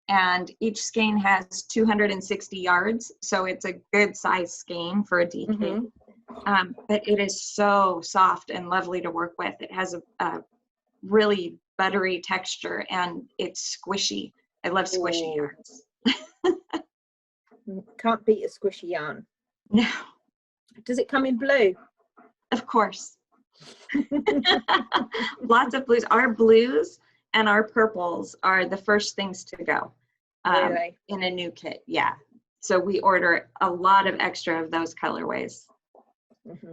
and each skein has 260 yards, so it's a good size skein for a DK. Mm-hmm. But it is so soft and lovely to work with. It has a really buttery texture, and it's squishy. I love squishy yarns. Can't beat a squishy yarn. No. Does it come in blue? Of course. Lots of blues. Our blues and our purples are the first things to go Really? in a new kit. Yeah. So we order a lot of extra of those colorways. Mm-hmm.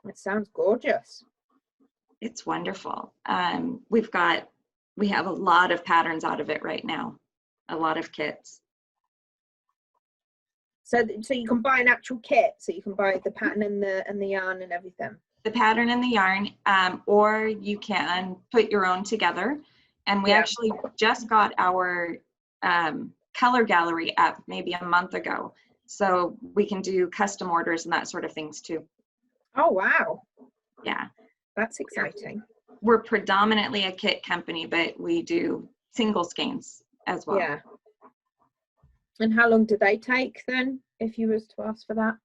It sounds gorgeous. It's wonderful. We have a lot of patterns out of it right now. A lot of kits. So you can buy an actual kit. So you can buy the pattern and the yarn and everything. The pattern and the yarn, or you can put your own together. And we actually just got our color gallery up maybe a month ago. So we can do custom orders and that sort of things too. Oh, wow. Yeah. That's exciting. We're predominantly a kit company, but we do single skeins as well. Yeah. And how long do they take then, if you was to ask for that?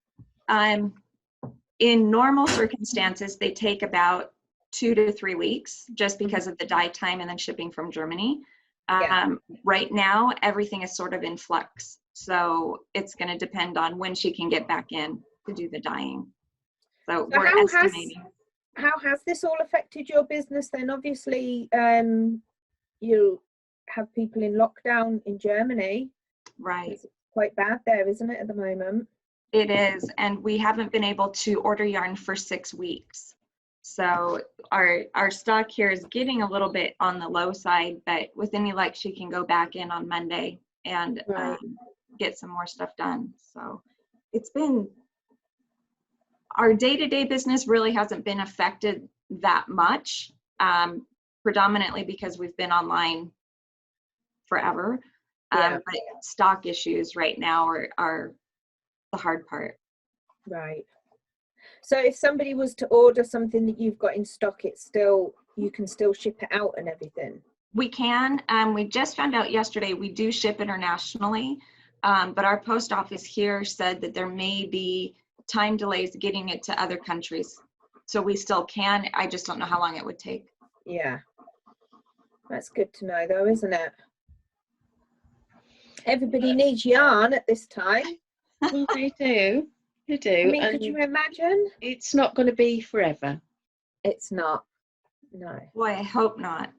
In normal circumstances, they take about 2 to 3 weeks, just because of the dye time and then shipping from Germany. Right now, everything is sort of in flux. So it's going to depend on when she can get back in to do the dyeing. So we're estimating. How has this all affected your business then? Obviously, you have people in lockdown in Germany. Right. It's quite bad there, isn't it, at the moment? It is, and we haven't been able to order yarn for 6 weeks. So our stock here is getting a little bit on the low side, but with any luck, she can go back in on Monday and get some more stuff done. So it's been, our day-to-day business really hasn't been affected that much, predominantly because we've been online forever. But stock issues right now are the hard part. Right. So if somebody was to order something that you've got in stock, you can still ship it out and everything? We can. We just found out yesterday we do ship internationally, but our post office here said that there may be time delays getting it to other countries. So we still can. I just don't know how long it would take. Yeah. That's good to know though, isn't it? Everybody needs yarn at this time. Well, they do. They do. I mean, could you imagine? It's not going to be forever. It's not. No. Boy, I hope not.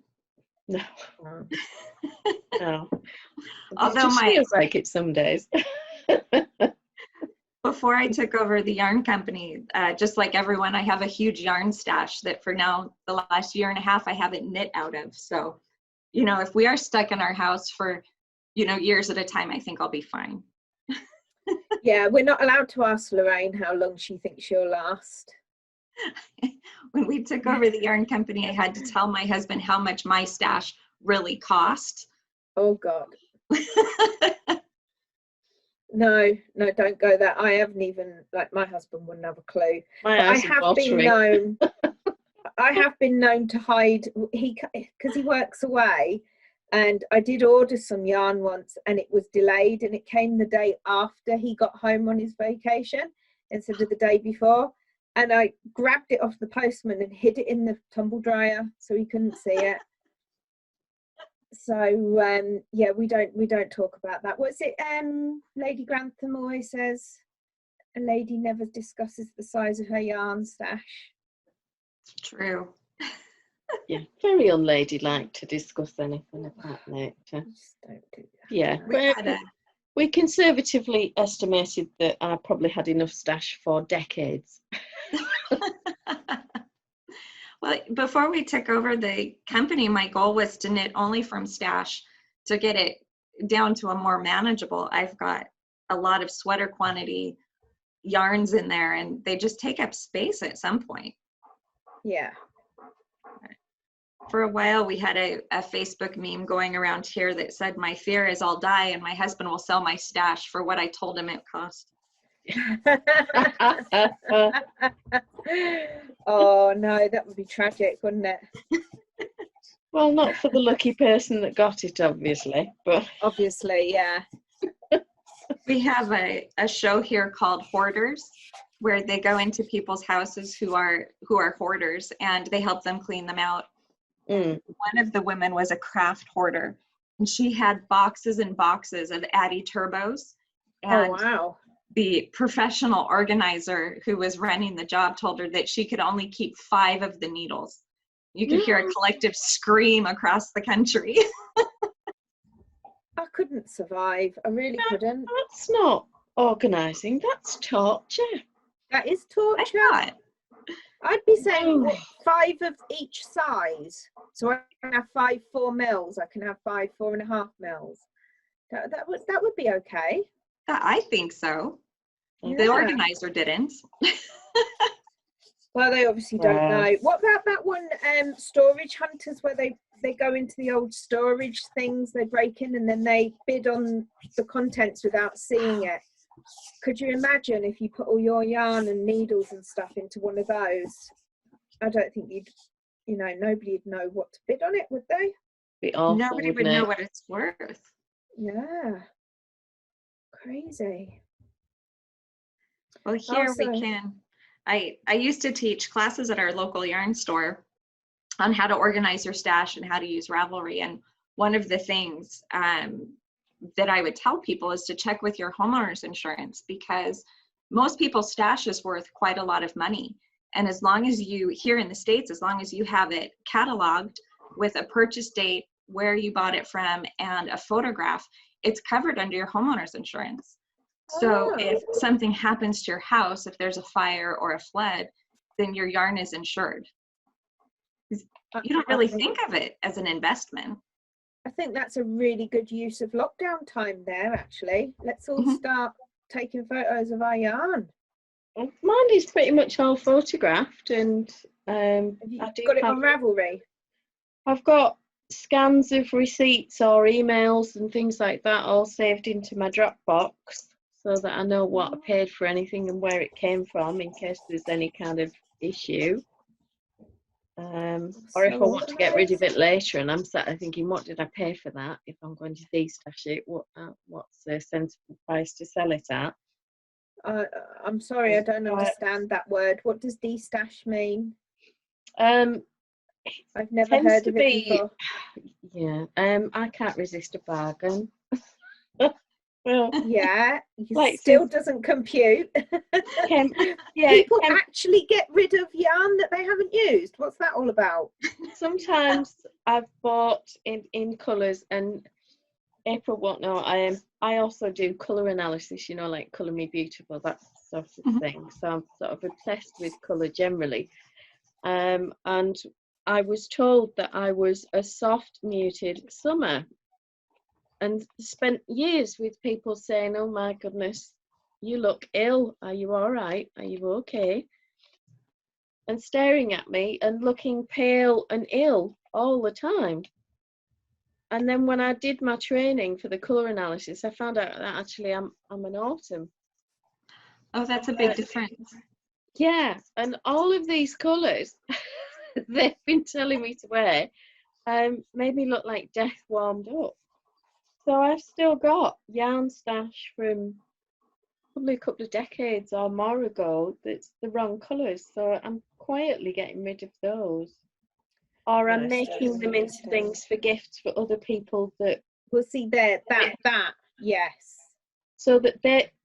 No. No. Although it just feels like it some days. Before I took over the yarn company, just like everyone, I have a huge yarn stash that for now, the last year and a half, I haven't knit out of. So, if we are stuck in our house for, years at a time, I think I'll be fine. Yeah, we're not allowed to ask Loraine how long she thinks she'll last. When we took over the yarn company, I had to tell my husband how much my stash really cost. Oh, God. No, don't go there. I haven't even, my husband wouldn't have a clue. I have been known to hide, because he works away, and I did order some yarn once and it was delayed, and it came the day after he got home on his vacation instead of the day before, and I grabbed it off the postman and hid it in the tumble dryer so he couldn't see it. So yeah, we don't talk about that. What's it Lady Grantham always says, a lady never discusses the size of her yarn stash. True. Yeah, very unladylike to discuss anything of that nature. Just don't do that. Yeah, we conservatively estimated that I probably had enough stash for decades. Well, before we took over the company, my goal was to knit only from stash to get it down to a more manageable, I've got a lot of sweater quantity yarns in there, and they just take up space at some point. Yeah. For a while, we had a Facebook meme going around here that said, "My fear is I'll die and my husband will sell my stash for what I told him it cost." Oh no, that would be tragic, wouldn't it? Well, not for the lucky person that got it, obviously, but Obviously, yeah. We have a show here called Hoarders, where they go into people's houses who are hoarders, and they help them clean them out. One of the women was a craft hoarder, and she had boxes and boxes of Addy turbos. And Oh wow. the professional organizer who was running the job told her that she could only keep 5 of the needles. You could hear a collective scream across the country. I couldn't survive. I really couldn't. that's not organising, that's torture. That is I torture. thought, I'd be saying what, 5 of each size. So I can have 5 4mm. I can have 5 4.5 mils. That would be okay. I think so. Yeah. The organizer didn't. Well, they obviously don't know. What about that one, storage hunters, where they go into the old storage things, they break in and then they bid on the contents without seeing it? Could you imagine if you put all your yarn and needles and stuff into one of those? I don't think nobody'd know what to bid on it, would they? Be awful, Nobody would know what it's worth. Yeah. Crazy. Well, here Also, we can. I used to teach classes at our local yarn store on how to organize your stash and how to use Ravelry. And one of the things that I would tell people is to check with your homeowner's insurance, because most people's stash is worth quite a lot of money. And as long as you, here in the States, as long as you have it cataloged with a purchase date, where you bought it from, and a photograph, it's covered under your homeowner's insurance. So if something happens to your house, if there's a fire or a flood, then your yarn is insured. You don't really think of it as an investment. I think that's a really good use of lockdown time there, actually. Let's all start taking photos of our yarn. Well, mine is pretty much all photographed, and Have you got it on Ravelry? I've got scans of receipts or emails and things like that all saved into my Dropbox, so that I know what I paid for anything and where it came from in case there's any kind of issue. Or if I want to get rid of it later and I'm sat there thinking, what did I pay for that? If I'm going to destash it, what's a sensible price to sell it at? I'm sorry, I don't understand that word. What does destash mean? I've never heard of it before. Yeah, I can't resist a bargain. Well, yeah, it still doesn't compute. People actually get rid of yarn that they haven't used. What's that all about? Sometimes I've bought in colours, and April won't know, I also do colour analysis, like Colour Me Beautiful, that sort of thing. So I'm sort of obsessed with colour generally. And I was told that I was a soft, muted summer, and spent years with people saying, oh my goodness, you look ill. Are you all right? Are you okay? And staring at me and looking pale and ill all the time. And then when I did my training for the colour analysis, I found out that actually I'm an autumn. Oh, that's a big difference. Yeah, and all of these colours they've been telling me to wear made me look like death warmed up. So I've still got yarn stash from probably a couple of decades or more ago that's the wrong colours. So I'm quietly getting rid of those. Or I'm making them into things for gifts for other people that... We'll see there, that, yes. So that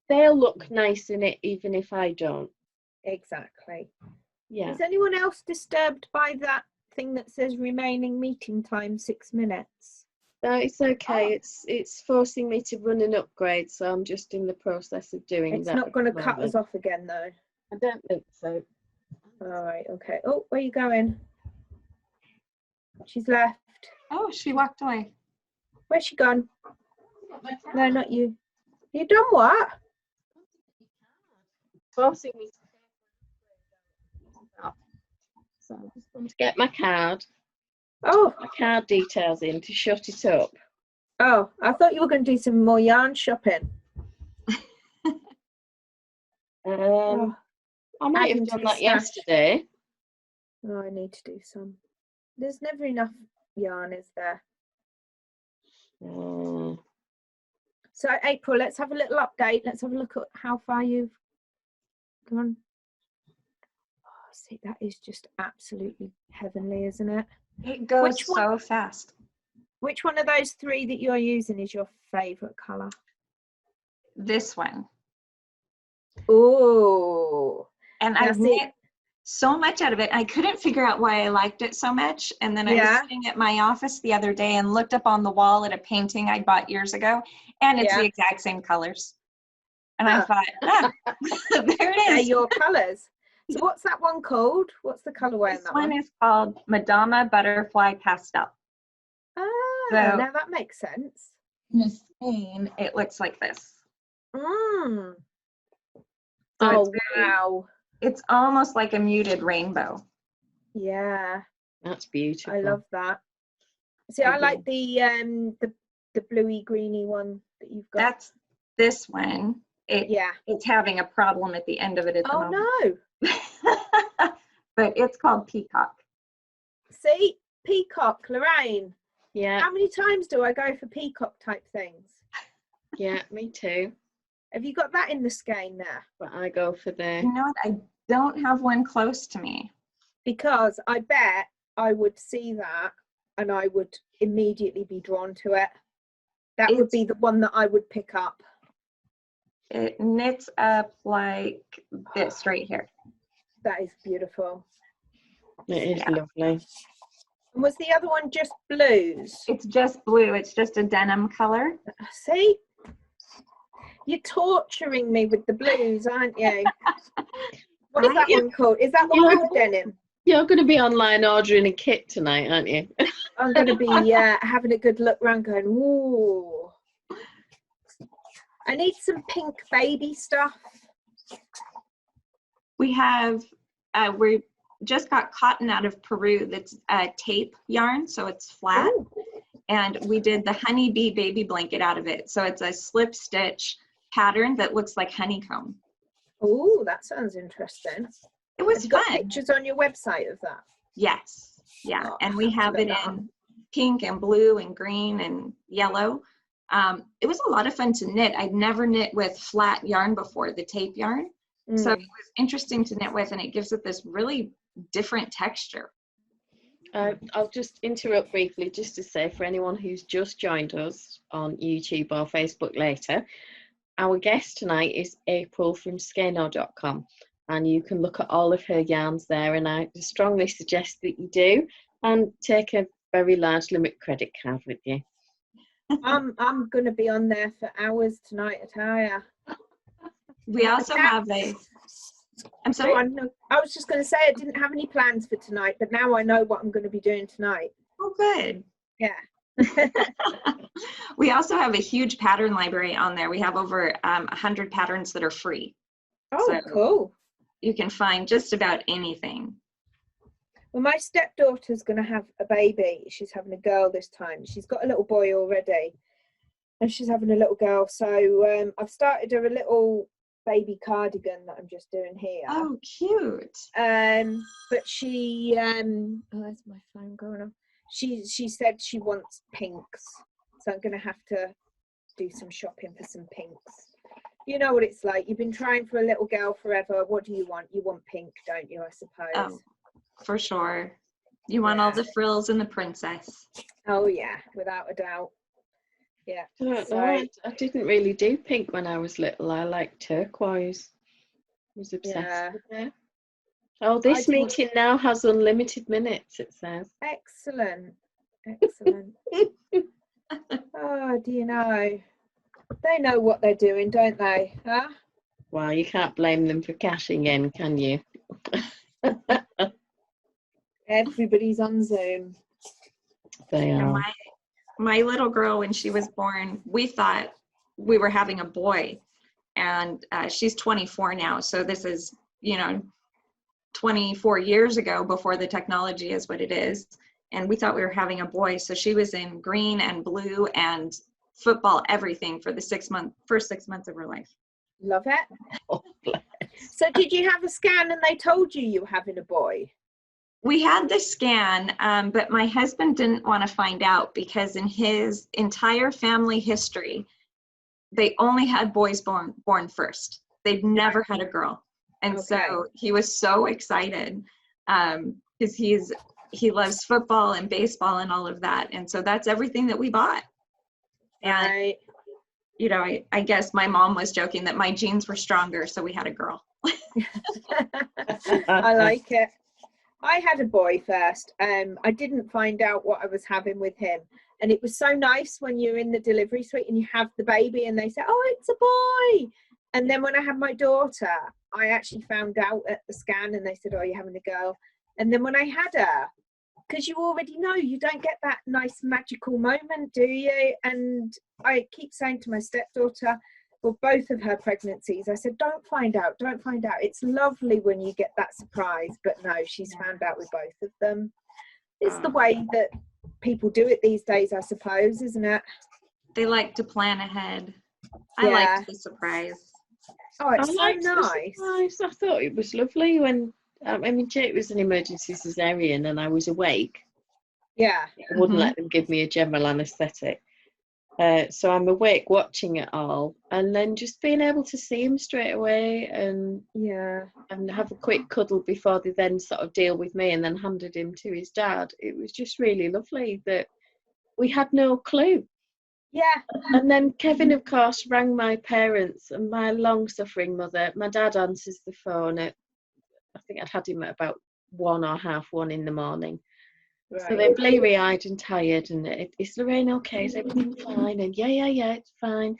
they'll look nice in it even if I don't. Exactly. Yeah. Is anyone else disturbed by that thing that says remaining meeting time 6 minutes? No, it's okay. It's forcing me to run an upgrade, so I'm just in the process of doing that. It's not going to cut us off again, though. I don't think so. All right, okay. Oh, where are you going? She's left. Oh, she walked away. Where's she gone? No, not you. You done what? Forcing me to stop. So I'm just going to get my card. Oh, My card details in to shut it up. oh, I thought you were going to do some more yarn shopping. Oh, I might have adding to done the that stash. yesterday. Oh, I need to do some. There's never enough yarn, is there? Mm. So, April, let's have a little update. Let's have a look at how far you've gone. Oh, see, that is just absolutely heavenly, isn't it? It goes Which one? so fast. Which one of those three that you're using is your favourite colour? This one. Oh, And Now I've see- knit so much out of it. I couldn't figure out why I liked it so much. And then I was Yeah. sitting at my office the other day and looked up on the wall at a painting I bought years ago, and it's Yeah. the exact same colors. And I Oh. thought, there it they're is. your colours. So what's that one called? What's the colourway on This that one one? is called Madama Butterfly Pastel. Ah, So- now that makes sense. In Spain, it looks like this. Mm. So Oh, it's very- wow. It's almost like a muted rainbow. Yeah, That's beautiful. I love that. See, I I like the bluey greeny one that you've got. That's this one. Yeah. It's having a problem at the end of it at the Oh moment. no. But it's called Peacock. See, peacock, Loraine. Yeah, How many times do I go for peacock type things? yeah, me too. Have you got that in the skein there? But I go for the You know what? I don't have one close to me. Because I bet I would see that and I would immediately be drawn to it. That would be the one that I would pick up. It knits up like this right here. That is beautiful. it is Yeah. lovely. And was the other one just blues? It's just blue. It's just a denim color. See? You're torturing me with the blues, aren't you? What is that one called? Is that one called denim? You're going to be online ordering a kit tonight, aren't you? I'm going to be having a good look round going, ooh. I need some pink baby stuff. We have, we just got cotton out of Peru that's tape yarn, so it's flat. Ooh. And we did the honeybee baby blanket out of it. So it's a slip stitch pattern that looks like honeycomb. Oh, that sounds interesting. It was Have you got fun. pictures on your website of that? Yes. Yeah. Oh, And we I'll have look it that up. in pink and blue and green and yellow. It was a lot of fun to knit. I'd never knit with flat yarn before, the tape yarn. So Mm. it was interesting to knit with, and it gives it this really different texture. I'll just interrupt briefly just to say, for anyone who's just joined us on YouTube or Facebook later, our guest tonight is April from Skeino.com, and you can look at all of her yarns there, and I strongly suggest that you do, and take a very large limit credit card with you. I'm going to be on there for hours tonight, I tell ya. We also have a, I'm So sorry. I was just going to say I didn't have any plans for tonight, but now I know what I'm going to be doing tonight. Oh, good. Yeah. We also have a huge pattern library on there. We have over 100 patterns that are free. Oh, So- cool. You can find just about anything. Well, my stepdaughter's going to have a baby. She's having a girl this time. She's got a little boy already, and she's having a little girl. So I've started her a little baby cardigan that I'm just doing here. Oh, cute. But she oh, there's my phone going off. She said she wants pinks, so I'm going to have to do some shopping for some pinks. You know what it's like. You've been trying for a little girl forever. What do you want? You want pink, don't you? I suppose. Oh, for sure. You want all the frills and the princess. Oh yeah, without a doubt. Yeah. I don't So- know. I didn't really do pink when I was little. I liked turquoise. I was obsessed Yeah. with it. Oh, this didn't- meeting now has unlimited minutes, it says. Excellent. Excellent. Oh, do you know? They know what they're doing, don't they? Huh? Well, you can't blame them for cashing in, can you? Everybody's on Zoom. They And are. my little girl, when she was born, we thought we were having a boy, and she's 24 now. So this is, 24 years ago, before the technology is what it is. And we thought we were having a boy. So she was in green and blue and football, everything for the first 6 months of her life. Love it. So did you have a scan and they told you were having a boy? We had the scan, but my husband didn't want to find out, because in his entire family history, they only had boys born first. They'd never had a girl. And so he was so excited, because he loves football and baseball and all of that. And so that's everything that we bought. And, I guess my mom was joking that my genes were stronger, so we had a girl. I like it. I had a boy first. I didn't find out what I was having with him. And it was so nice when you're in the delivery suite and you have the baby and they say, oh, it's a boy. And then when I had my daughter, I actually found out at the scan and they said, oh, you're having a girl. And then when I had her, because you already know, you don't get that nice magical moment, do you? And I keep saying to my stepdaughter, well, both of her pregnancies, I said, don't find out. It's lovely when you get that surprise. But no, she's found out with both of them. It's the way that people do it these days, I suppose, isn't it? They like to plan ahead. I liked the surprise. Oh, it's so nice. I thought it was lovely when, Jake was an emergency cesarean and I was awake. Yeah. I wouldn't let them give me a general anaesthetic. So I'm awake watching it all, and then just being able to see him straight away and have a quick cuddle before they then sort of deal with me and then handed him to his dad. It was just really lovely that we had no clue. Yeah. And then Kevin, of course, rang my parents and my long-suffering mother. My dad answers the phone at, I think I'd had him at about 1 or 1:30 in the morning. Right. So they're bleary-eyed and tired, and is Loraine okay? Is everything fine? And yeah, it's fine.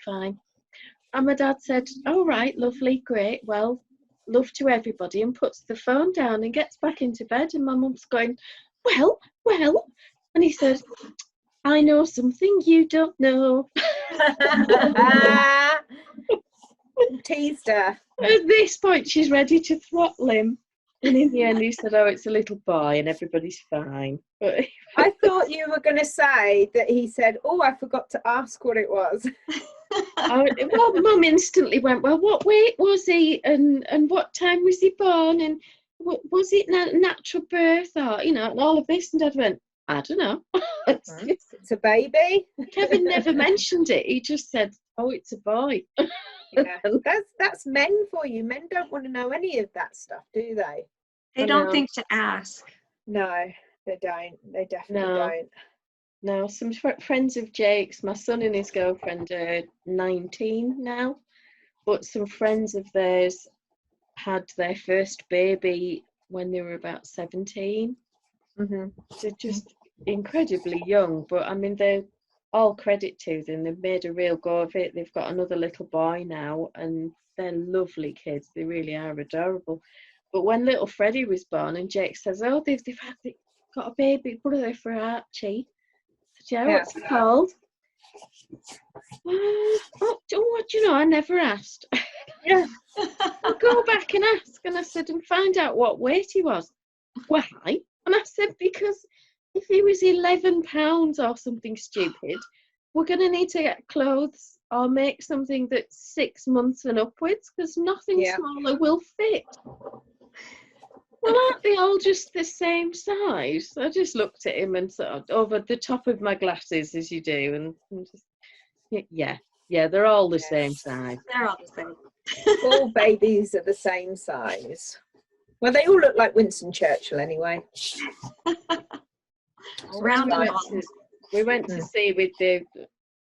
And my dad said, all right, lovely, great, well, love to everybody, and puts the phone down and gets back into bed. And my mum's going, well, and he says, I know something you don't know. Teased her. At this point, she's ready to throttle him. And in the end, he said, oh, it's a little boy and everybody's fine. But I thought you were going to say that he said, oh, I forgot to ask what it was. Well, Mum instantly went, well, what weight was he and what time was he born? And was it natural birth or, and all of this? And Dad went, I don't know. It's a baby. Kevin never mentioned it. He just said, oh, it's a boy. Yeah. That's men for you. Men don't want to know any of that stuff, do they? They don't think to ask. No, they don't. They definitely don't. No, some friends of Jake's, my son and his girlfriend are 19 now, but some friends of theirs had their first baby when they were about 17. Mm-hmm. They're just incredibly young, but they're all credit to them. They've made a real go of it. They've got another little boy now, and they're lovely kids. They really are adorable. But when little Freddie was born, and Jake says, "Oh, they've got a baby brother for Archie." I said, yeah, what's he called? I never asked. Yeah. I'll go back and ask. And I said, and find out what weight he was. Why? And I said, because if he was 11 pounds or something stupid, we're going to need to get clothes or make something that's 6 months and upwards, because nothing smaller will fit. Well, aren't they all just the same size? I just looked at him and sort of over the top of my glasses, as you do, and just, they're all the same size. They're all the same. All babies are the same size. Well, they all look like Winston Churchill anyway. We went to see with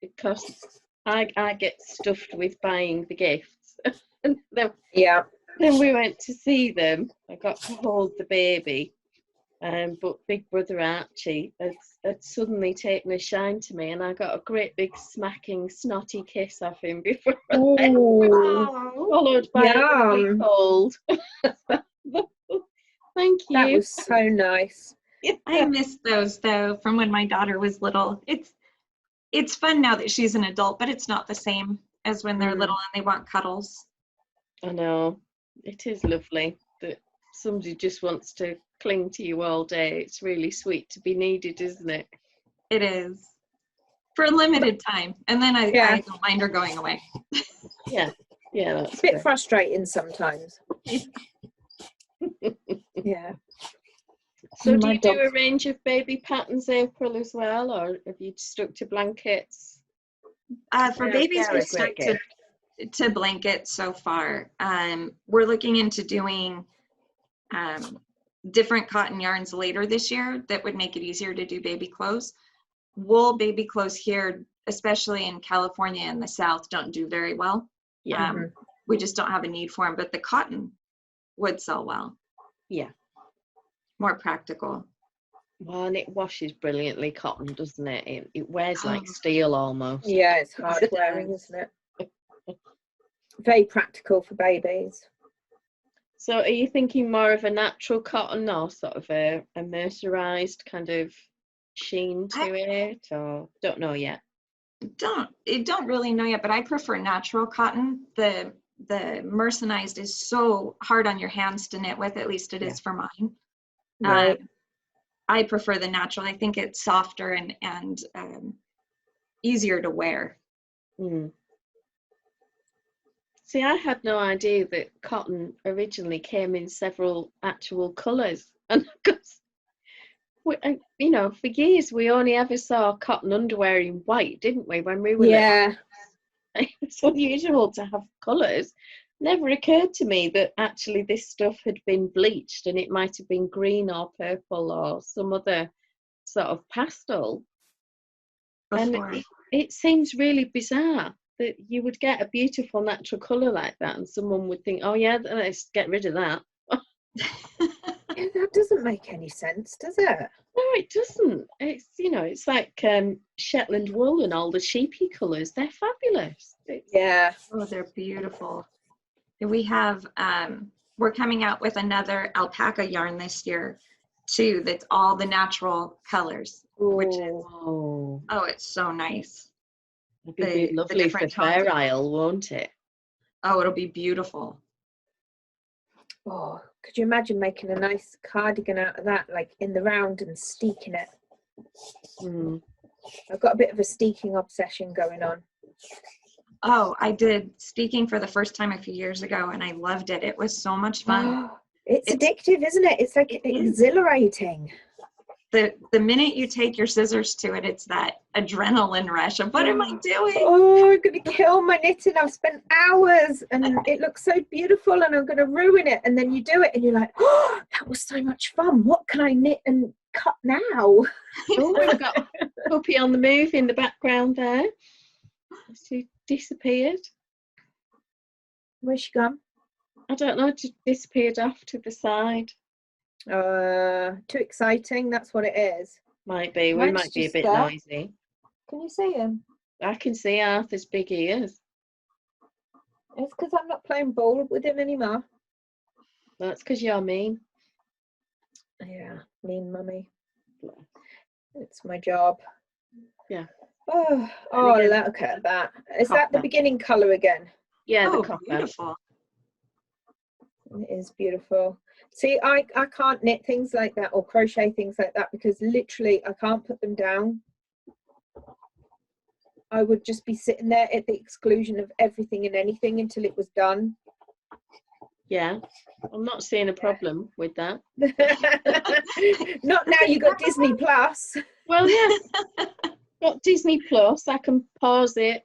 because I get stuffed with buying the gifts. And then we went to see them. I got to hold the baby, but Big Brother Archie had suddenly taken a shine to me, and I got a great big smacking snotty kiss off him before I left, followed by a cold. Thank you. That was so nice. I miss those though, from when my daughter was little. it's fun now that she's an adult, but it's not the same as when they're little and they want cuddles. I know. It is lovely that somebody just wants to cling to you all day. It's really sweet to be needed, isn't it? It is. For a limited time. And then I don't mind her going away. Yeah. Yeah, that's a bit great. frustrating sometimes. Yeah. So do you do a range of baby patterns, April, as well, or have you stuck to blankets? For babies, we stuck to blankets so far. We're looking into doing different cotton yarns later this year that would make it easier to do baby clothes. Wool baby clothes here, especially in California and the South, don't do very well. Yeah. We just don't have a need for them, but the cotton would sell well. Yeah. More practical. Well, and it washes brilliantly, cotton, doesn't it? It wears like steel almost. Yeah, it's hard wearing, isn't it? Very practical for babies. So are you thinking more of a natural cotton or sort of a mercerized kind of sheen to it, or don't know yet? Don't really know yet, but I prefer natural cotton. The mercerized is so hard on your hands to knit with, at least it is for mine. Right. I prefer the natural. I think it's softer and easier to wear. See, I had no idea that cotton originally came in several actual colours. And you know, for years we only ever saw cotton underwear in white, didn't we, when we were little? It's unusual to have colours. Never occurred to me that actually this stuff had been bleached and it might have been green or purple or some other sort of pastel. Before. And it seems really bizarre that you would get a beautiful natural colour like that and someone would think, oh yeah, let's get rid of that. Yeah, that doesn't make any sense, does it? No, it doesn't. It's, you know, it's like Shetland wool and all the sheepy colours. They're fabulous. Yeah. Oh, they're beautiful. We have, we're coming out with another alpaca yarn this year too, that's all the natural colors. Which is, it's so nice. It'll be lovely for Fair Isle, won't it? Oh, it'll be beautiful. Oh, could you imagine making a nice cardigan out of that, like in the round and steeking it? I've got a bit of a steeking obsession going on. Oh, I did steeking for the first time a few years ago and I loved it. It was so much fun. It's addictive, isn't it? It's like exhilarating. The minute you take your scissors to it, it's that adrenaline rush of what am I doing? Oh, I'm going to kill my knitting. I've spent hours and it looks so beautiful and I'm going to ruin it. And then you do it and you're like, oh, that was so much fun. What can I knit and cut now? Oh, we've got Puppy on the move in the background there. She disappeared. Where's she gone? I don't know, just disappeared off to the side. Too exciting, that's what it is. Might be. We might be a bit noisy. Can you see him? I can see Arthur's big ears. It's because I'm not playing ball with him anymore. That's because you're mean. Yeah, mean mummy. It's my job. Yeah. Oh, again, look at that. Is that the beginning colour again? Yeah, the copper. Beautiful. It is beautiful. See, I can't knit things like that or crochet things like that because literally I can't put them down. I would just be sitting there at the exclusion of everything and anything until it was done. Yeah, I'm not seeing a problem with that. Not now you got Disney Plus. Well, yeah, got Disney Plus. I can pause it,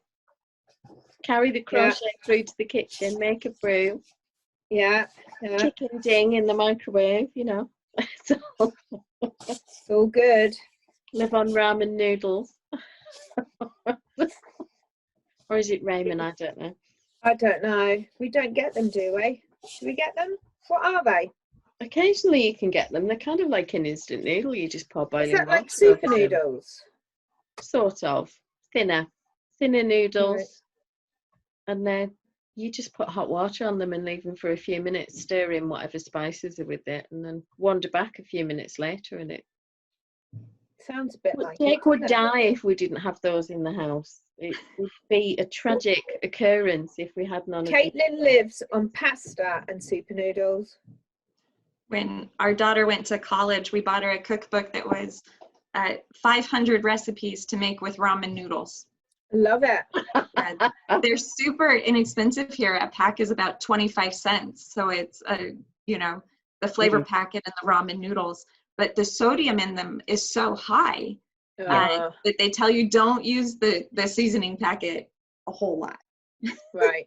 carry the crochet through to the kitchen, make a brew. Yeah. Chicken ding in the microwave, you know. It's all good. Live on ramen noodles. Or is it ramen? I don't know. I don't know. We don't get them, do we? Do we get them? What are they? Occasionally you can get them. They're kind of like an instant noodle. You just pour boiling water. Is that like super noodles? Sort of. Thinner noodles. Right. And then you just put hot water on them and leave them for a few minutes, stir in whatever spices are with it, and then wander back a few minutes later and it Sounds a bit Well, like Jake it, would doesn't it? die if we didn't have those in the house. It would be a tragic occurrence if we had none of them. Caitlin lives on pasta and super noodles. When our daughter went to college, we bought her a cookbook that was 500 recipes to make with ramen noodles. Love it. They're super inexpensive here. A pack is about 25 cents. So it's, you know, the flavor packet and the ramen noodles. But the sodium in them is so high that they tell you don't use the seasoning packet a whole lot. Right.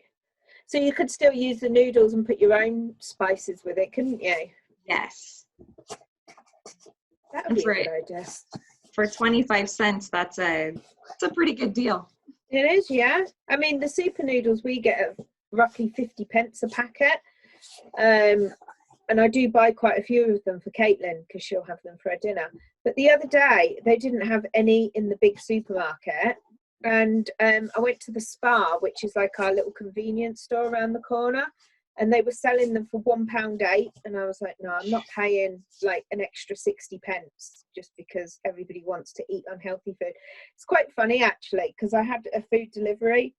So you could still use the noodles and put your own spices with it, couldn't you? Yes. That would be a good idea. For 25 cents, that's a pretty good deal. It is, yeah. I mean, the super noodles we get at roughly 50 pence a packet. And I do buy quite a few of them for Caitlin because she'll have them for her dinner. But the other day, they didn't have any in the big supermarket. And I went to the Spa, which is like our little convenience store around the corner. And they were selling them for £1.8. And I was like, no, I'm not paying like an extra 60 pence just because everybody wants to eat unhealthy food. It's quite funny, actually, because I had a food delivery.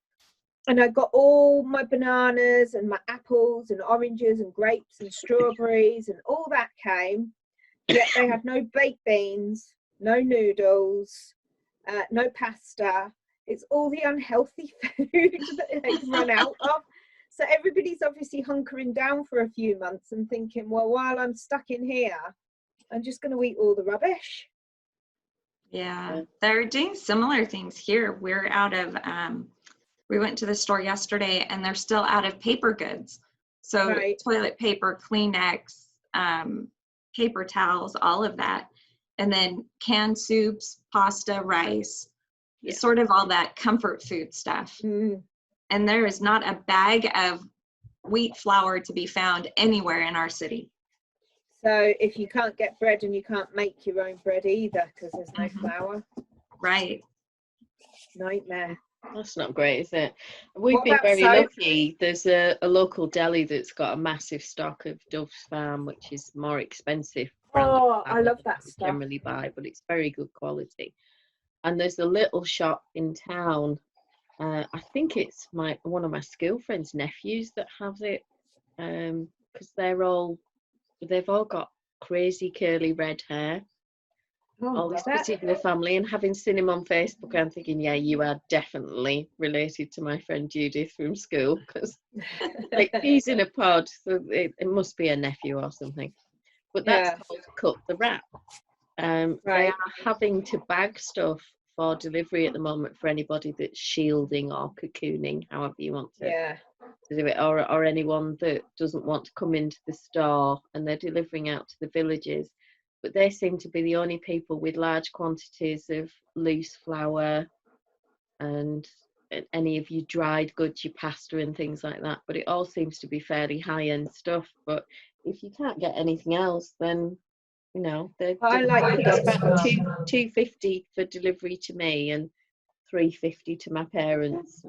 And I got all my bananas and my apples and oranges and grapes and strawberries and all that came. Yet they had no baked beans, no noodles, no pasta. It's all the unhealthy food that they've run out of. So everybody's obviously hunkering down for a few months and thinking, well, while I'm stuck in here, I'm just going to eat all the rubbish. Yeah, they're doing similar things here. We're out of... we went to the store yesterday and they're still out of paper goods. So toilet paper, Kleenex, paper towels, all of that. And then canned soups, pasta, rice, sort of all that comfort food stuff. And there is not a bag of wheat flour to be found anywhere in our city. So if you can't get bread and you can't make your own bread either because there's no flour. Right. Nightmare. That's not great, is it? We've been very lucky. There's a local deli that's got a massive stock of Dove's Farm, which is more expensive. Oh, I love that stuff. Generally buy, but it's very good quality. And there's a little shop in town. I think it's one of my school friends' nephews that has it, because they've all got crazy curly red hair. All this particular family, and having seen him on Facebook, I'm thinking, yeah, you are definitely related to my friend Judith from school, because like he's in a pod, so it must be a nephew or something. But that's called Cut the Wrap. They are having to bag stuff for delivery at the moment for anybody that's shielding or cocooning, however you want to do it, or anyone that doesn't want to come into the store, and they're delivering out to the villages. But they seem to be the only people with large quantities of loose flour and any of your dried goods, your pasta and things like that. But it all seems to be fairly high-end stuff. But if you can't get anything else, then, you know, I like the Dove's about $2.50 for delivery to me and $3.50 to my parents.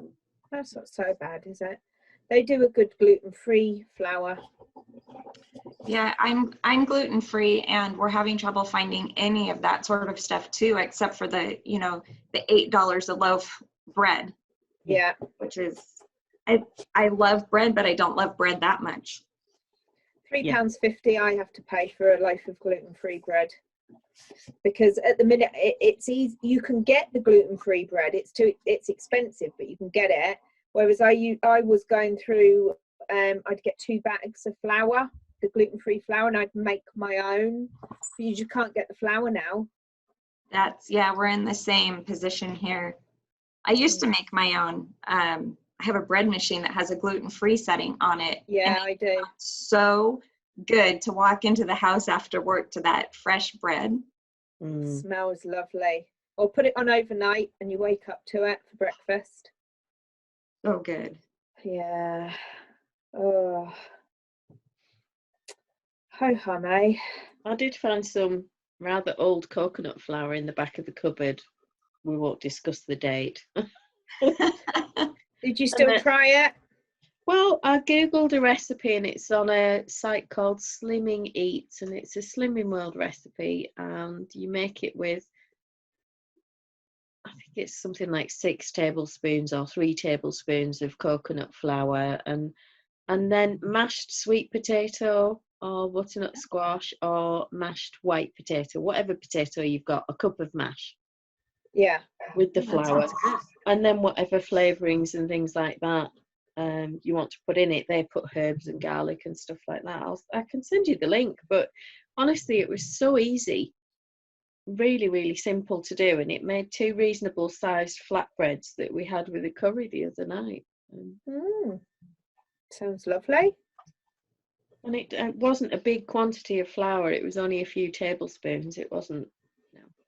That's not so bad, is it? They do a good gluten-free flour. Yeah, I'm gluten-free, and we're having trouble finding any of that sort of stuff too, except for the $8 a loaf bread. Yeah. Which is, I love bread, but I don't love bread that much. £3.50 I have to pay for a loaf of gluten-free bread, because at the minute it's easy. You can get the gluten-free bread. It's expensive, but you can get it. Whereas I was going through, I'd get 2 bags of flour, the gluten-free flour, and I'd make my own. But you just can't get the flour now. We're in the same position here. I used to make my own. I have a bread machine that has a gluten-free setting on it. Yeah, I do. So good to walk into the house after work to that fresh bread. Smells lovely. Or put it on overnight and you wake up to it for breakfast. So good. Yeah. Oh. Ho hum, eh? I did find some rather old coconut flour in the back of the cupboard. We won't discuss the date. Did you still try it? Well, I googled a recipe and it's on a site called Slimming Eats, and it's a Slimming World recipe, and you make it with it's something like 6 tablespoons or 3 tablespoons of coconut flour, and then mashed sweet potato or butternut squash or mashed white potato, whatever potato you've got, a cup of mash. Yeah. With the That flour. sounds good. And then whatever flavourings and things like that you want to put in it. They put herbs and garlic and stuff like that. I can send you the link, but honestly, it was so easy. Really, really simple to do, and it made 2 reasonable sized flatbreads that we had with a curry the other night. Sounds lovely. And it wasn't a big quantity of flour. It was only a few tablespoons. It wasn't,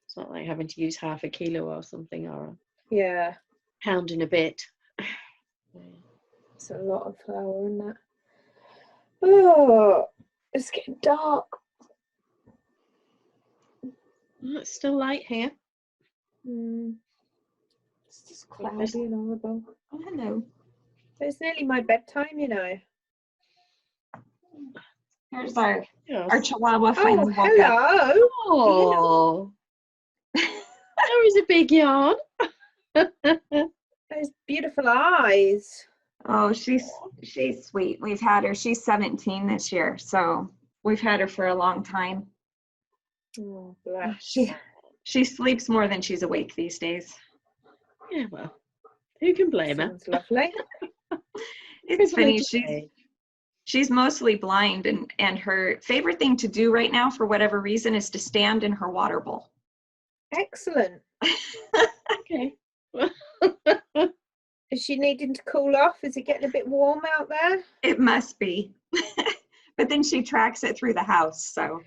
it's not like having to use half a kilo or something, or Yeah. a pound and a bit. It's a lot of flour in that. Oh, it's getting dark. Oh, it's still light here. It's just cloudy and horrible. Oh, hello. It's nearly my bedtime, you know. Here's our Yes. Chihuahua Oh, finally woke up. hello. Oh, there is a big yarn. Those beautiful eyes. Oh, she's sweet. We've had her. She's 17 this year, so we've had her for a long time. Oh, bless. She sleeps more than she's awake these days. Yeah, well, who can blame her? Sounds lovely. It's funny. She's mostly blind, and her favorite thing to do right now, for whatever reason, is to stand in her water bowl. Excellent. Okay. Is she needing to cool off? Is it getting a bit warm out there? It must be. But then she tracks it through the house, so.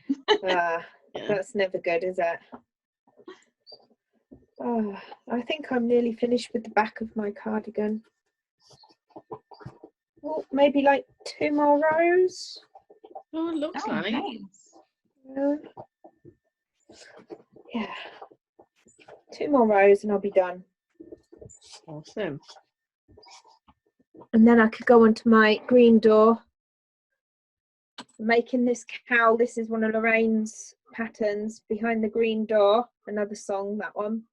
That's never good, is it? Oh, I think I'm nearly finished with the back of my cardigan. Well, maybe like 2 more rows. Oh, it looks like. Nice. Yeah. 2 more rows and I'll be done. Awesome. And then I could go onto my green door. Making this cowl. This is one of Lorraine's patterns, behind the green door. Another song, that one.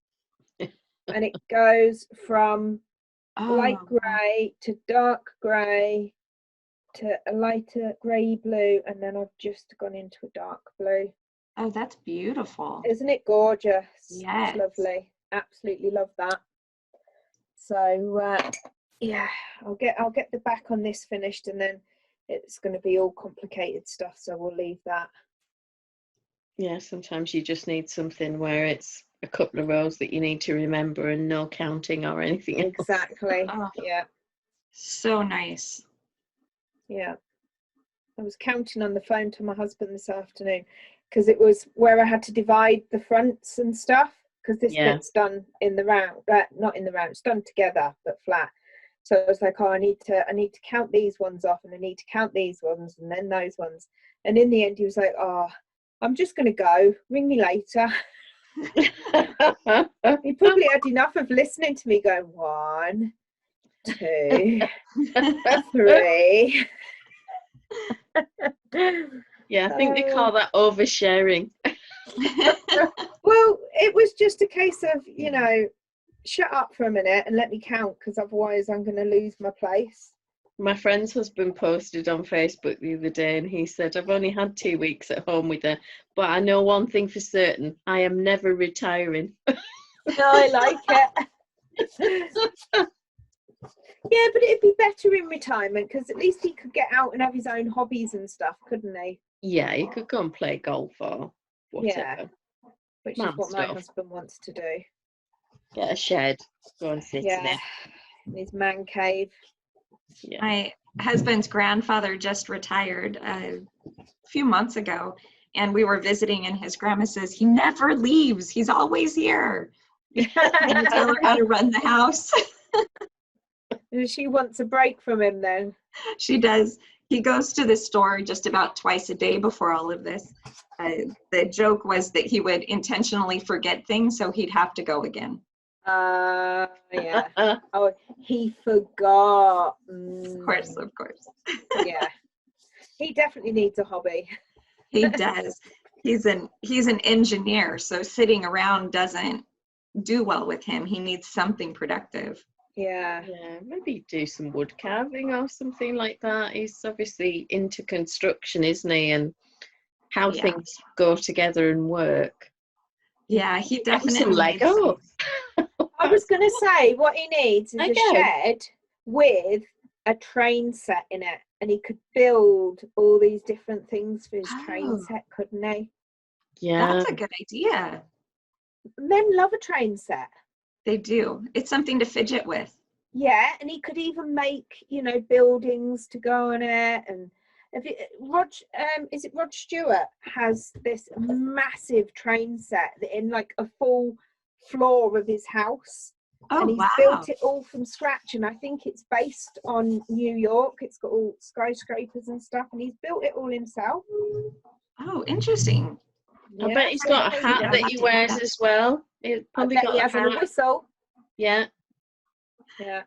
And it goes from light grey to dark grey to a lighter grey blue, and then I've just gone into a dark blue. Oh, that's beautiful. Isn't it gorgeous? Yes. It's lovely. Absolutely love that. So yeah, I'll get the back on this finished, and then it's going to be all complicated stuff, so we'll leave that. Yeah, sometimes you just need something where it's a couple of rows that you need to remember and no counting or anything else. Exactly. Oh, Yeah. so nice. Yeah. I was counting on the phone to my husband this afternoon, because it was where I had to divide the fronts and stuff, because this bit's done in the round, not in the round, it's done together but flat. So I was like, oh, I need to count these ones off, and I need to count these ones, and then those ones. And in the end he was like, oh, I'm just going to go, ring me later. He probably had enough of listening to me going 1, 2, 3. Yeah, I think they call that oversharing. Well, it was just a case of, shut up for a minute and let me count, because otherwise I'm going to lose my place. My friend's husband posted on Facebook the other day, and he said, I've only had 2 weeks at home with her, but I know one thing for certain, I am never retiring. No, I like it. Yeah, but it'd be better in retirement, because at least he could get out and have his own hobbies and stuff, couldn't he? Yeah, you could go and play golf or whatever. Yeah, which is what my husband wants to do. Get a shed, go and sit in it. In his man cave. Yeah. My husband's grandfather just retired a few months ago, and we were visiting, and his grandma says, he never leaves. He's always here. And you tell her how to run the house. She wants a break from him then. She does. He goes to the store just about twice a day before all of this. The joke was that he would intentionally forget things, so he'd have to go again. Yeah. Oh, he forgot. Of course. Yeah. He definitely needs a hobby. He does. He's an engineer, so sitting around doesn't do well with him. He needs something productive. Yeah. Yeah, maybe do some wood carving or something like that. He's obviously into construction, isn't he? And how Yeah. things go together and work. Yeah, he Get him some definitely needs Lego. I was going to say what he needs is a Lego. shed with a train set in it, and he could build all these different things for his train Oh. set, couldn't he? Yeah. That's a good idea. Men love a train set. They do. It's something to fidget with. Yeah, and he could even make, you know, buildings to go on it. And if it, is it Rod Stewart has this massive train set in like a full floor of his house. Oh, and he's wow. built it all from scratch, and I think it's based on New York. It's got all skyscrapers and stuff, and he's built it all himself. Oh, interesting. I bet he's got a hat that he wears as well. He's probably got he has a whistle. Yeah. Yeah.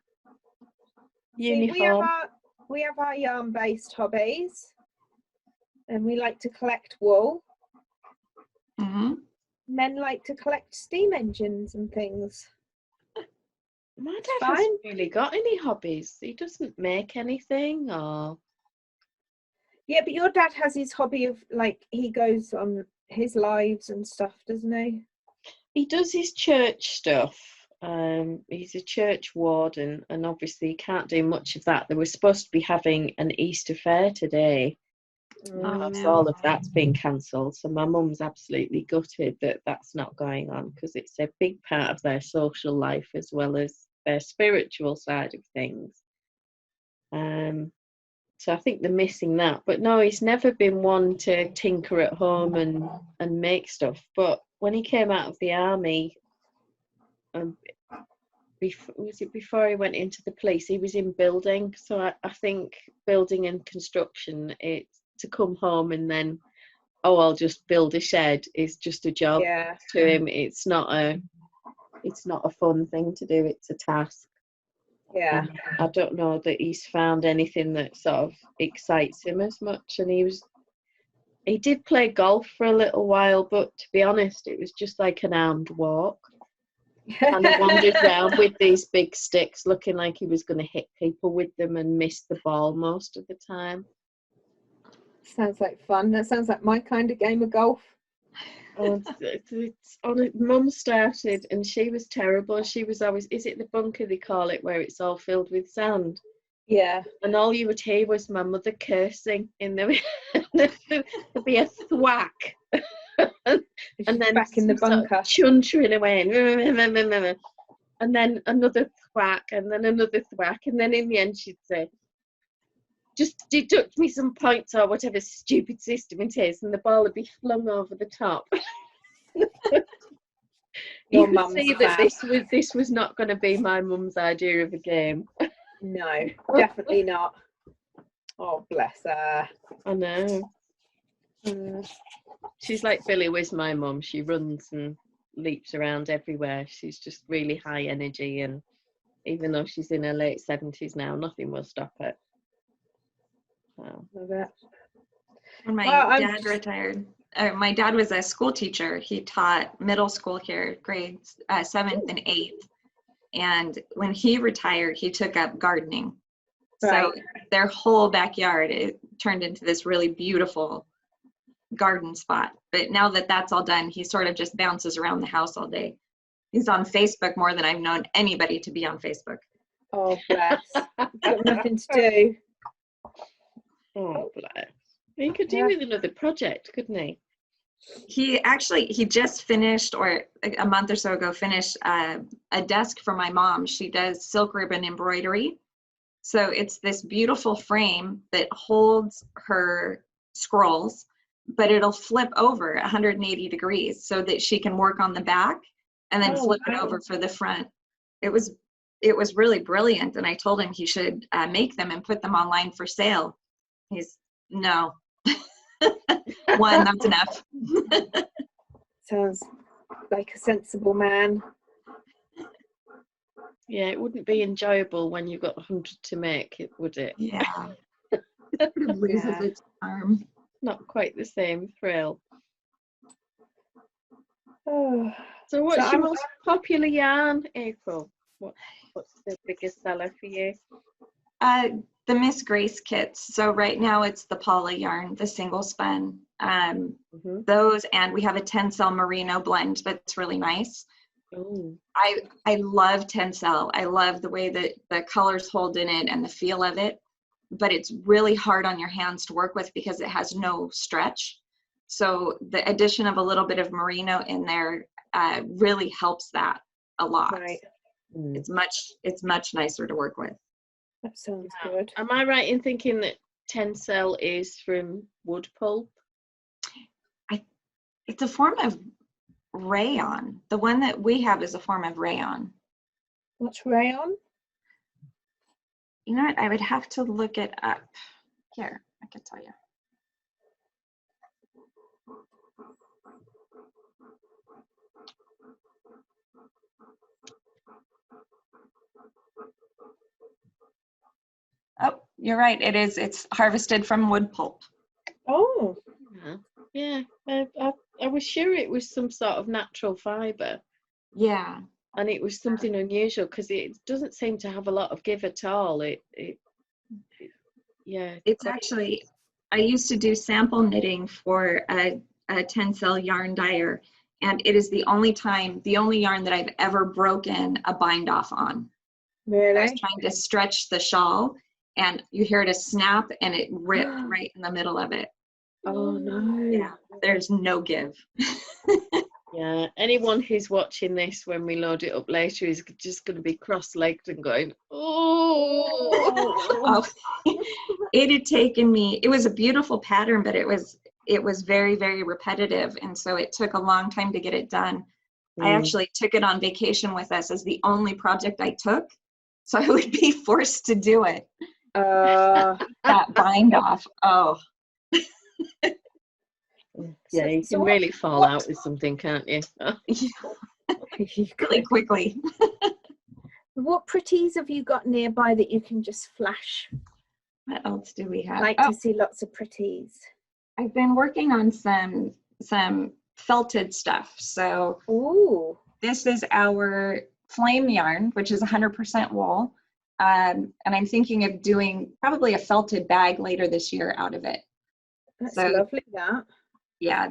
Uniform. We have our yarn-based hobbies, and we like to collect wool. Mm-hmm. Men like to collect steam engines and things. My dad hasn't really got any hobbies. He doesn't make anything, or yeah, but your dad has his hobby of, like, he goes on his lives and stuff, doesn't he? He does his church stuff. He's a church warden, and obviously he can't do much of that. They were supposed to be having an Easter fair today. Oh, So no. all of that's been cancelled. So my mum's absolutely gutted that that's not going on, because it's a big part of their social life as well as their spiritual side of things. So I think they're missing that. But no, he's never been one to tinker at home and make stuff. But when he came out of the army, before he went into the police, he was in building. So I think building and construction, it's to come home and then, oh, I'll just build a shed is just a job to him. It's not a fun thing to do. It's a task. Yeah. I don't know that he's found anything that sort of excites him as much. And he did play golf for a little while, but to be honest, it was just like an armed walk. And he wandered around with these big sticks, looking like he was going to hit people with them and miss the ball most of the time. Sounds like fun. That sounds like my kind of game of golf. Oh, it's on it. Mum started, and she was terrible. She was always, is it the bunker they call it, where it's all filled with sand? Yeah. And all you would hear was my mother cursing in the there'd be a thwack. And then back in the bunker, chuntering away, and then another thwack, and then another thwack, and then in the end she'd say, just deduct me some points or whatever stupid system it is, and the ball would be flung over the top. You could see that this was not going to be my mum's idea of a game. No, definitely not. Oh, bless her. I know. She's like Billy Whiz, my mum. She runs and leaps around everywhere. She's just really high energy, and even though she's in her late 70s now, nothing will stop her. When my dad retired, my dad was a school teacher. He taught middle school here, grades 7th and 8th. And when he retired, he took up gardening. Right. So their whole backyard, it turned into this really beautiful garden spot. But now that that's all done, he sort of just bounces around the house all day. He's on Facebook more than I've known anybody to be on Facebook. Oh, bless. Got nothing to do. Oh, bless. He could do with another project, couldn't he? He just finished, or a month or so ago, finished a desk for my mom. She does silk ribbon embroidery. So it's this beautiful frame that holds her scrolls, but it'll flip over 180 degrees so that she can work on the back and then flip it over for the front. It was really brilliant. And I told him he should make them and put them online for sale. He's, no. One, that's enough. Sounds like a sensible man. Yeah, it wouldn't be enjoyable when you've got 100 to make, would it? Yeah. It loses its charm. Not quite the same thrill. Oh, So what's So your I'm most popular yarn, April? What's the biggest seller for you? The Miss Grace kits. So right now it's the Paula yarn, the single spun. Those, and we have a Tencel merino blend that's really nice. Oh, I love Tencel. I love the way that the colors hold in it and the feel of it, but it's really hard on your hands to work with because it has no stretch. So the addition of a little bit of merino in there really helps that a lot. right. It's much nicer to work with. That sounds good. am I right in thinking that Tencel is from wood pulp? It's a form of rayon. The one that we have is a form of rayon. What's rayon? You know what? I would have to look it up. Here, I can tell you. Oh, you're right. It is. It's harvested from wood pulp. Oh, Yeah. I was sure it was some sort of natural fibre. Yeah. And it was something unusual because it doesn't seem to have a lot of give at all. Yeah. It's actually, I used to do sample knitting for a Tencel yarn dyer, and it is the only yarn that I've ever broken a bind off on. really? I was trying to stretch the shawl, and you hear it a snap, and it ripped right in the middle of it. Oh no. Yeah, there's no give. Yeah, anyone who's watching this when we load it up later is just going to be cross-legged and going, oh. It had taken me, it was a beautiful pattern, but it was very, very repetitive. And so it took a long time to get it done. I actually took it on vacation with us as the only project I took. So I would be forced to do it. That bind off. Oh. Yeah, you can really fall out with something, can't you? Really quickly. What pretties have you got nearby that you can just flash? What else do we have? I like to see lots of pretties. I've been working on some felted stuff. So Ooh. this is our flame yarn, which is 100% wool. And I'm thinking of doing probably a felted bag later this year out of it. That's So, lovely, that. Yeah,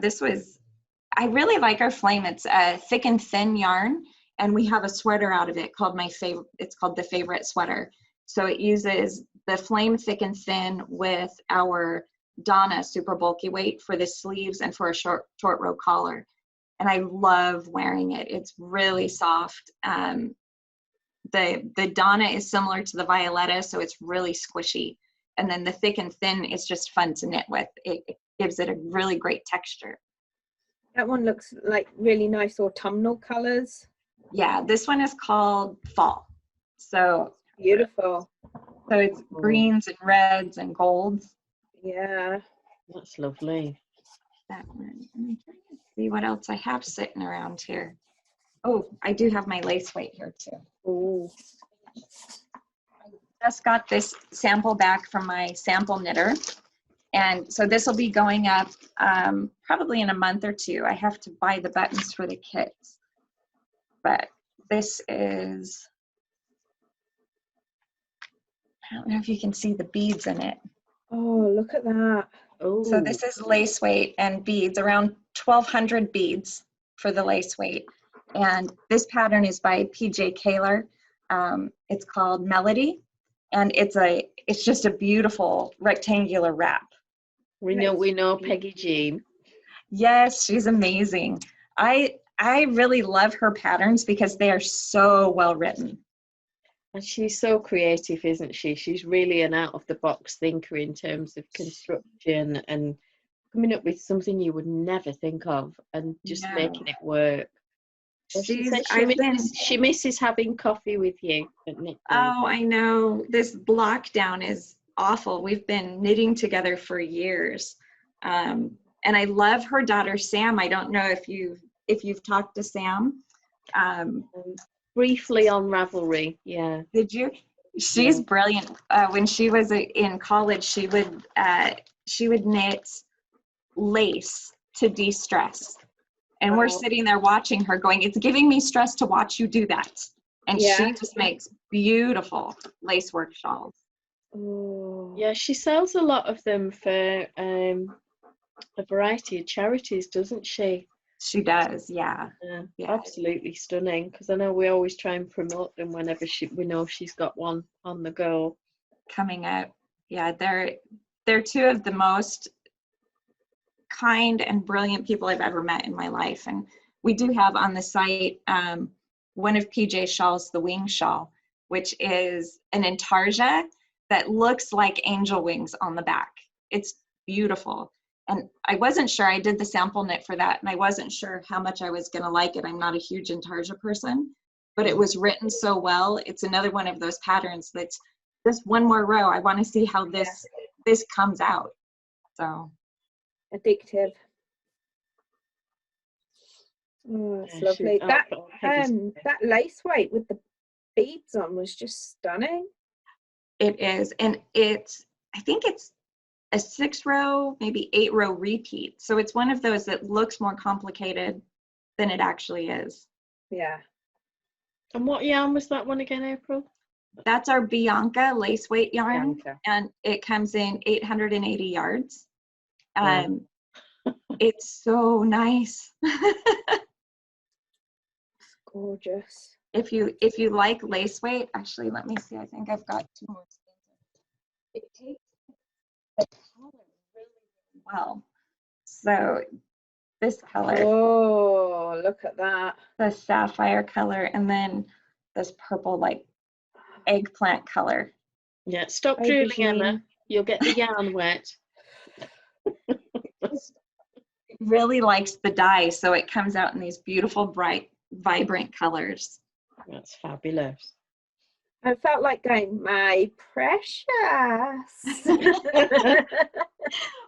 I really like our flame. It's a thick and thin yarn, and we have a sweater out of it called it's called the Favorite Sweater. So it uses the flame thick and thin with our Donna super bulky weight for the sleeves and for a short row collar. And I love wearing it. It's really soft. The Donna is similar to the Violetta, so it's really squishy. And then the thick and thin is just fun to knit with. It gives it a really great texture. That one looks like really nice autumnal colors. Yeah, this one is called Fall. So Beautiful. So it's greens and reds and golds. Yeah. That's lovely. That one. I'm trying to see what else I have sitting around here. Oh, I do have my lace weight here too. Ooh. I just got this sample back from my sample knitter. And so this will be going up probably in a month or two. I have to buy the buttons for the kits. But this is, I don't know if you can see the beads in it. Oh, look at that. Oh, So this is lace weight and beads, around 1,200 beads for the lace weight. And this pattern is by PJ Kaler. It's called Melody. And it's just a beautiful rectangular wrap. we know Peggy Jean. Yes, she's amazing. I really love her patterns because they are so well written. And she's so creative, isn't she? She's really an out-of-the-box thinker in terms of construction and coming up with something you would never think of and just making it work. So she says she misses having coffee with you at knit day. Oh, I know. This lockdown is awful. We've been knitting together for years. And I love her daughter, Sam. I don't know if you've talked to Sam. Briefly on Ravelry, yeah. Did you? She's brilliant. When she was in college, she would knit lace to de-stress. And we're sitting there watching her going, it's giving me stress to watch you do that. And she just makes beautiful lacework shawls. Oh. Yeah, she sells a lot of them for a variety of charities, doesn't she? She does, yeah. Absolutely stunning, because I know we always try and promote them whenever we know she's got one on the go. Coming up. Yeah, they're two of the most kind and brilliant people I've ever met in my life. And we do have on the site one of PJ's shawls, the Wing Shawl, which is an intarsia that looks like angel wings on the back. It's beautiful. And I wasn't sure, I did the sample knit for that, and I wasn't sure how much I was gonna like it. I'm not a huge intarsia person, but it was written so well. It's another one of those patterns that's just one more row. I wanna see how this comes out, so. Addictive. Oh, it's lovely. That lace weight with the beads on was just stunning. It is, and I think it's a 6-row, maybe 8-row repeat. So it's one of those that looks more complicated than it actually is. Yeah. And what yarn was that one again, April? That's our Bianca lace weight yarn, Bianca. and it comes in 880 yards. It's so nice. It's gorgeous. If you like lace weight, actually, let me see. I think I've got 2 more. It takes the color really, really well. So this color. Oh, look at that. The sapphire color, and then this purple, like eggplant color. Yeah, stop drooling, Emma. You'll get the yarn wet. It really likes the dye, so it comes out in these beautiful, bright, vibrant colors. That's fabulous. I felt like going, my precious.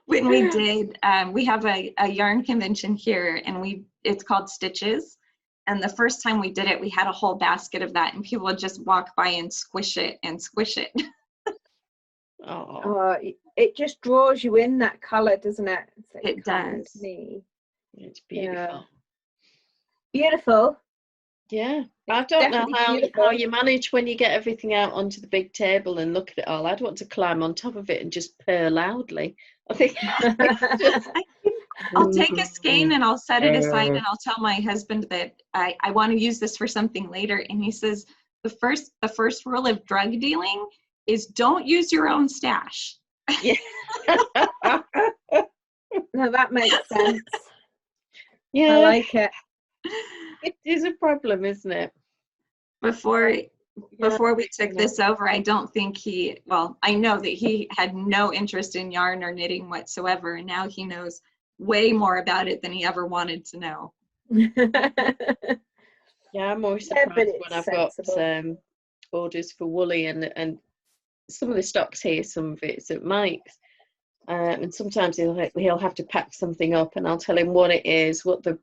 When we did, we have a yarn convention here, and it's called Stitches. And the first time we did it, we had a whole basket of that, and people would just walk by and squish it and squish it. Oh, it just draws you in, that color, doesn't it? Like, it does. It's beautiful. Beautiful. Yeah, I don't know how you manage when you get everything out onto the big table and look at it all. I'd want to climb on top of it and just purr loudly. I think I'll take a skein and I'll set it aside, and I'll tell my husband that I want to use this for something later. And he says, the first rule of drug dealing is don't use your own stash. Yeah. No, that makes sense. Yeah, I like it. It is a problem, isn't it? Before we took this over, I don't think I know that he had no interest in yarn or knitting whatsoever, and now he knows way more about it than he ever wanted to know. Yeah, I'm always surprised when I've got orders for woolly, and some of the stock's here, some of it's at Mike's. And sometimes he'll have to pack something up, and I'll tell him what it is, what the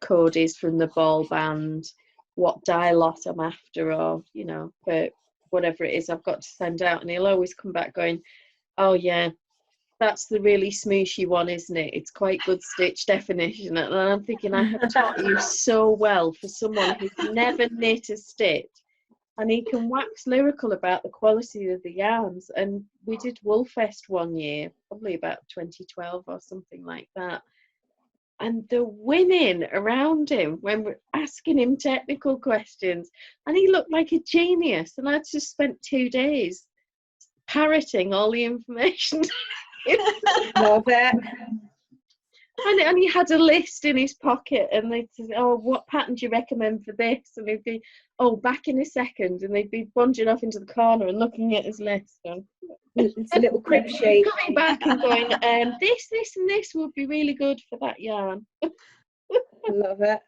code is from the ball band, what dye lot I'm after, or for whatever it is I've got to send out, and he'll always come back going, oh yeah, that's the really smooshy one, isn't it? It's quite good stitch definition. And I'm thinking, I have taught you so well for someone who's never knit a stitch. And he can wax lyrical about the quality of the yarns. And we did Woolfest one year, probably about 2012 or something like that. And the women around him, when we're asking him technical questions, and he looked like a genius. And I just spent 2 days parroting all the information. Love it. And he had a list in his pocket, and they'd say, oh, what pattern do you recommend for this? And he'd be, oh, back in a second. And they'd be bunging off into the corner and looking at his list. It's a little crib sheet. Coming back and going, this, and this would be really good for that yarn. Love it.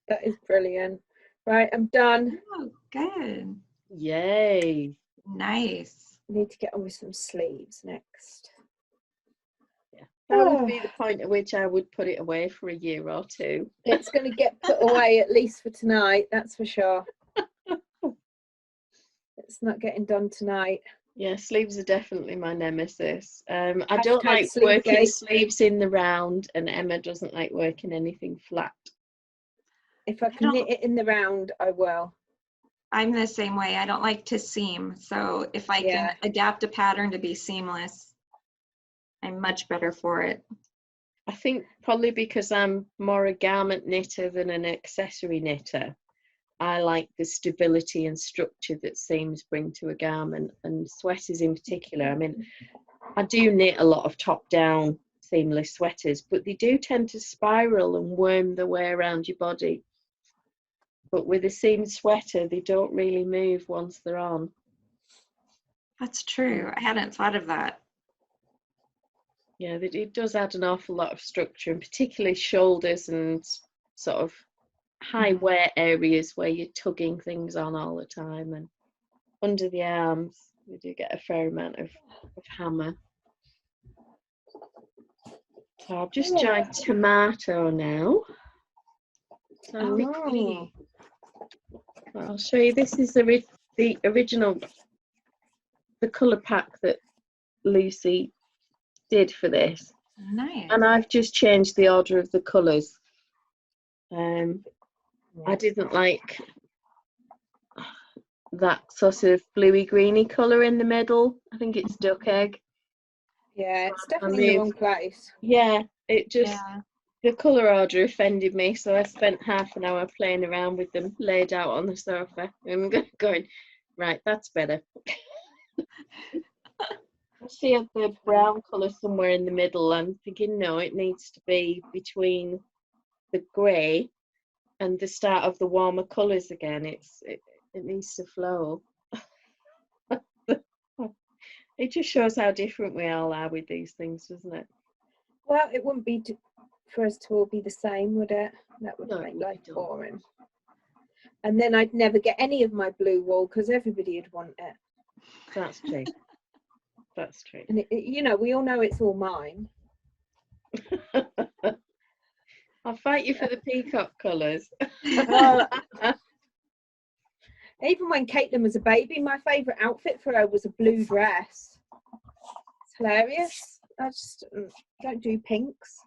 That is brilliant. Right, I'm done. Oh, good. Yay. Nice. I need to get on with some sleeves next. That would be the point at which I would put it away for a year or two. It's going to get put away at least for tonight, that's for sure. It's not getting done tonight. Yeah, sleeves are definitely my nemesis. I don't like sleeve working gate. sleeves in the round, and Emma doesn't like working anything flat. If I can knit it in the round, I will. I'm the same way. I don't like to seam. So if I can adapt a pattern to be seamless, I'm much better for it. I think probably because I'm more a garment knitter than an accessory knitter. I like the stability and structure that seams bring to a garment, and sweaters in particular. I mean, I do knit a lot of top-down seamless sweaters, but they do tend to spiral and worm their way around your body. But with a seamed sweater, they don't really move once they're on. That's true. I hadn't thought of that. Yeah, it does add an awful lot of structure, and particularly shoulders and sort of high wear areas where you're tugging things on all the time, and under the arms we do get a fair amount of hammer. So I've just joined tomato now. So quickly. I'll show you. This is the original, the colour pack that Lucy did for this. Nice. And I've just changed the order of the colours. I didn't like that sort of bluey greeny colour in the middle. I think it's duck egg. Yeah, it's definitely in the wrong place. Yeah, it just, the colour order offended me, so I spent half an hour playing around with them laid out on the sofa and going, right, that's better. I see the brown colour somewhere in the middle. I'm thinking, no, it needs to be between the grey and the start of the warmer colours again. It needs to flow. It just shows how different we all are with these things, doesn't it? Well, it wouldn't be for us to all be the same, would it? That would make life boring. And then I'd never get any of my blue wool because everybody would want it. That's true. That's true. And you know, we all know it's all mine. I'll fight you for the peacock colours. Even when Caitlin was a baby, my favourite outfit for her was a blue dress. It's hilarious. I just don't do pinks.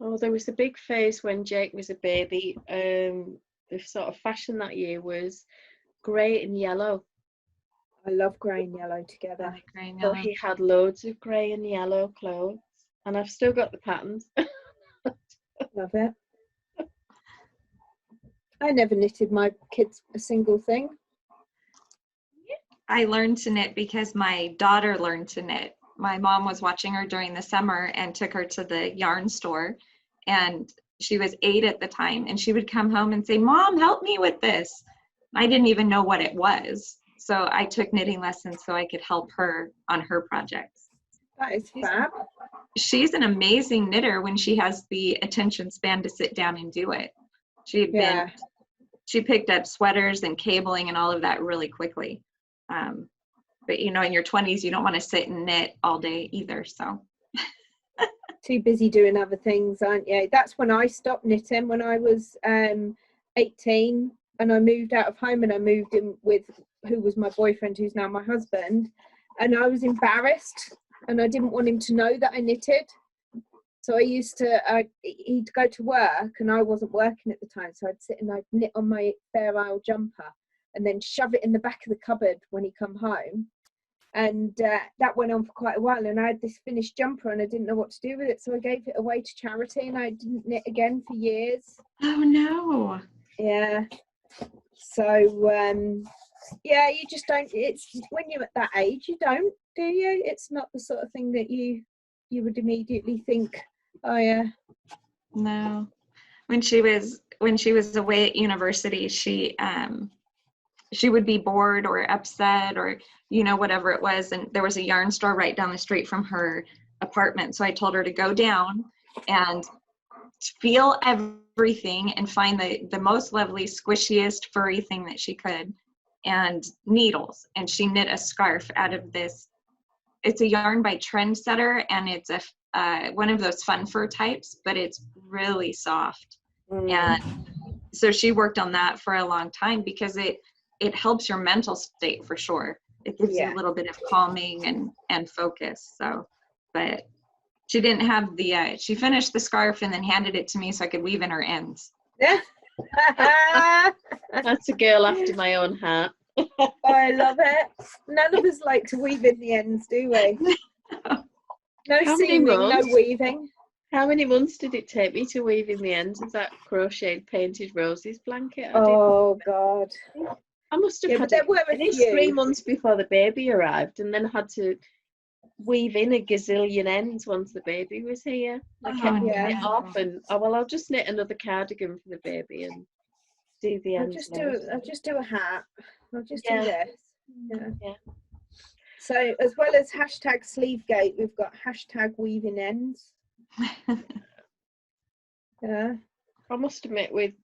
Oh, there was a big phase when Jake was a baby. The sort of fashion that year was grey and yellow. I love grey and yellow together. So he had loads of grey and yellow clothes, and I've still got the patterns. Love it. I never knitted my kids a single thing. I learned to knit because my daughter learned to knit. My mom was watching her during the summer and took her to the yarn store, and she was 8 at the time, and she would come home and say, "Mom, help me with this." I didn't even know what it was. So I took knitting lessons so I could help her on her projects. That is fab. She's an amazing knitter when she has the attention span to sit down and do it. She picked up sweaters and cabling and all of that really quickly. But you know, in your 20s, you don't want to sit and knit all day either. So too busy doing other things, aren't you? That's when I stopped knitting, when I was 18, and I moved out of home, and I moved in with who was my boyfriend, who's now my husband, and I was embarrassed, and I didn't want him to know that I knitted. So I used to, he'd go to work and I wasn't working at the time. So I'd sit and I'd knit on my Fair Isle jumper and then shove it in the back of the cupboard when he come home. And that went on for quite a while. And I had this finished jumper and I didn't know what to do with it. So I gave it away to charity and I didn't knit again for years. Oh no. Yeah. So, yeah, you just don't, it's when you're at that age, you don't, do you? It's not the sort of thing that you would immediately think, oh yeah. No. When she was away at university, she would be bored or upset or, you know, whatever it was. And there was a yarn store right down the street from her apartment. So I told her to go down and feel everything and find the most lovely, squishiest, furry thing that she could, and needles. And she knit a scarf out of this. It's a yarn by Trendsetter, and it's a one of those fun fur types, but it's really soft. And so she worked on that for a long time because it helps your mental state for sure. it gives you a little bit of calming and focus. So, but she didn't have the, she finished the scarf and then handed it to me so I could weave in her ends. That's a girl after my own heart. I love it. None of us like to weave in the ends, do we? No seaming, no weaving. How many months did it take me to weave in the ends of that crocheted painted roses blanket? Oh God. I must have had it 3 months before the baby arrived, and then had to weave in a gazillion ends once the baby was here. I kept putting it off, and I'll just knit another cardigan for the baby and do the ends. I'll just do a hat. I'll just do this. Yeah. So as well as hashtag sleevegate, we've got hashtag weaving ends. Yeah. I must admit, with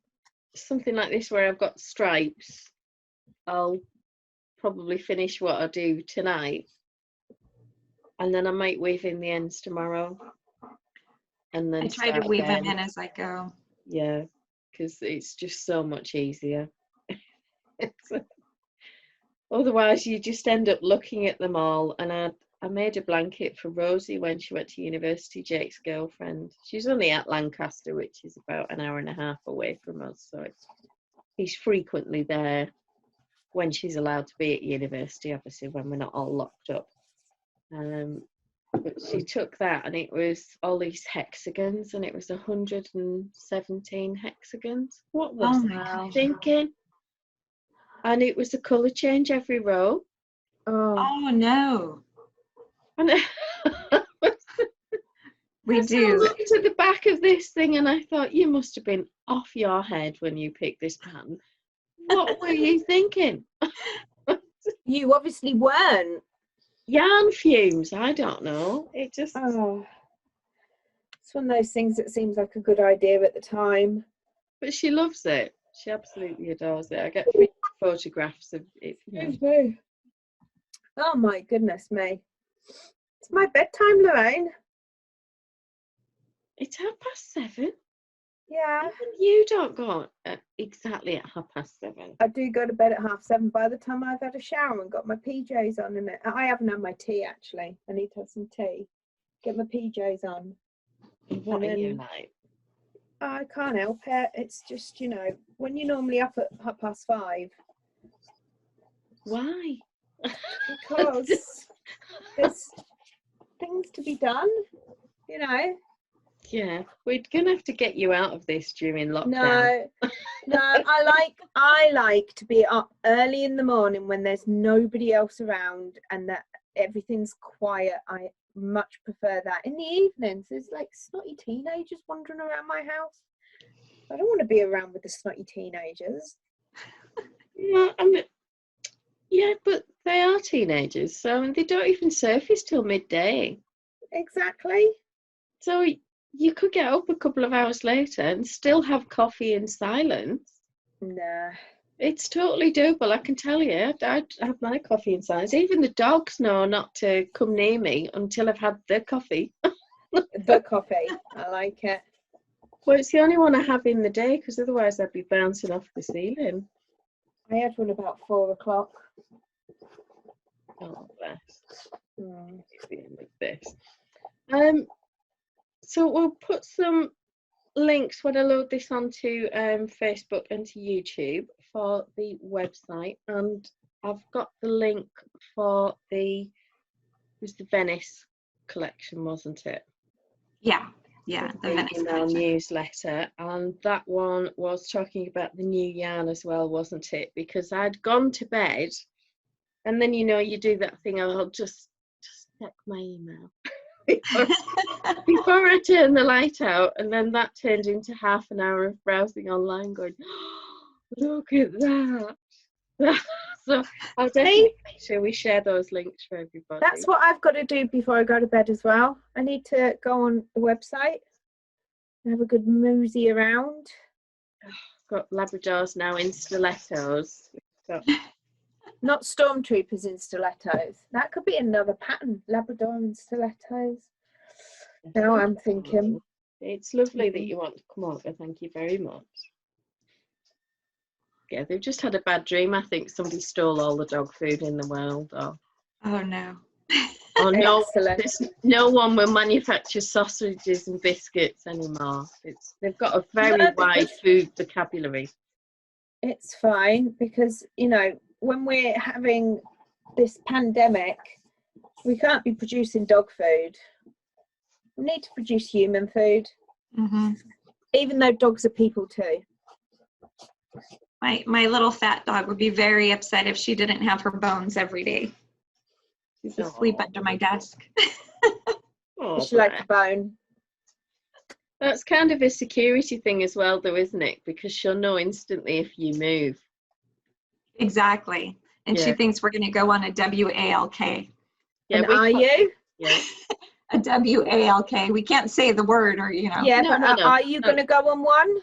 something like this where I've got stripes, I'll probably finish what I do tonight, and then I might weave in the ends tomorrow, and then I try to weave them in as I go. Yeah, because it's just so much easier. Otherwise you just end up looking at them all. And I made a blanket for Rosie when she went to university, Jake's girlfriend. She's only at Lancaster, which is about an hour and a half away from us, so he's frequently there when she's allowed to be at university, obviously when we're not all locked up. But she took that, and it was all these hexagons, and it was 117 hexagons. What was I thinking? And it was a colour change every row. Oh no. And we do. I looked at the back of this thing and I thought, you must have been off your head when you picked this pattern. What were you thinking? You obviously weren't. Yarn fumes, I don't know. It just... It's one of those things that seems like a good idea at the time. But she loves it. She absolutely adores it. I get free photographs of it. Oh my goodness me. It's my bedtime, Loraine. It's 7:30. Yeah. Even you don't go exactly at 7:30. I do go to bed at 7:30 by the time I've had a shower and got my PJs on. And I haven't had my tea, actually. I need to have some tea. Get my PJs on. What are you like? I can't help it. It's just, you know, when you're normally up at 5:30. Why? Because there's things to be done, you know. Yeah, we're gonna have to get you out of this during lockdown. No, I like to be up early in the morning when there's nobody else around and that everything's quiet. I much prefer that. In the evenings, there's like snotty teenagers wandering around my house. I don't want to be around with the snotty teenagers. Yeah, but they are teenagers, so they don't even surface till midday. Exactly. So you could get up a couple of hours later and still have coffee in silence. Nah. It's totally doable, I can tell you. I'd have my coffee in silence. Even the dogs know not to come near me until I've had the coffee. The coffee. I like it. Well, it's the only one I have in the day, because otherwise I'd be bouncing off the ceiling. I had one about 4 o'clock. Oh, bless. With this. So we'll put some links when I load this onto Facebook and to YouTube for the website, and I've got the link for it was the Venice collection, wasn't it? Yeah, the Venice email newsletter, and that one was talking about the new yarn as well, wasn't it? Because I'd gone to bed, and then you do that thing. I'll just check my email before I turn the light out, and then that turned into half an hour of browsing online, going, oh, look at that. So I'll definitely make sure we share those links for everybody. That's what I've got to do before I go to bed as well. I need to go on the website and have a good mosey around. Got Labradors now in stilettos. Not stormtroopers in stilettos. That could be another pattern. Labrador in stilettos. Now I'm thinking. It's lovely that you want to come over. Thank you very much. Yeah, they've just had a bad dream. I think somebody stole all the dog food in the world. Or Oh no. oh no, Excellent. no one will manufacture sausages and biscuits anymore. They've got a very No, wide because food vocabulary. it's fine because, you know, when we're having this pandemic, we can't be producing dog food. We need to produce human food, even though dogs are people too. My little fat dog would be very upset if she didn't have her bones every day. She's asleep under my desk. Oh, She like a bone. that's kind of a security thing as well, though, isn't it? Because she'll know instantly if you move. Exactly. And she Yeah. thinks we're going to go on a WALK. Yeah, And are you? Yeah. A WALK. We can't say the word, or, you know. Yeah, No, but no, no, are you no. going to go on one?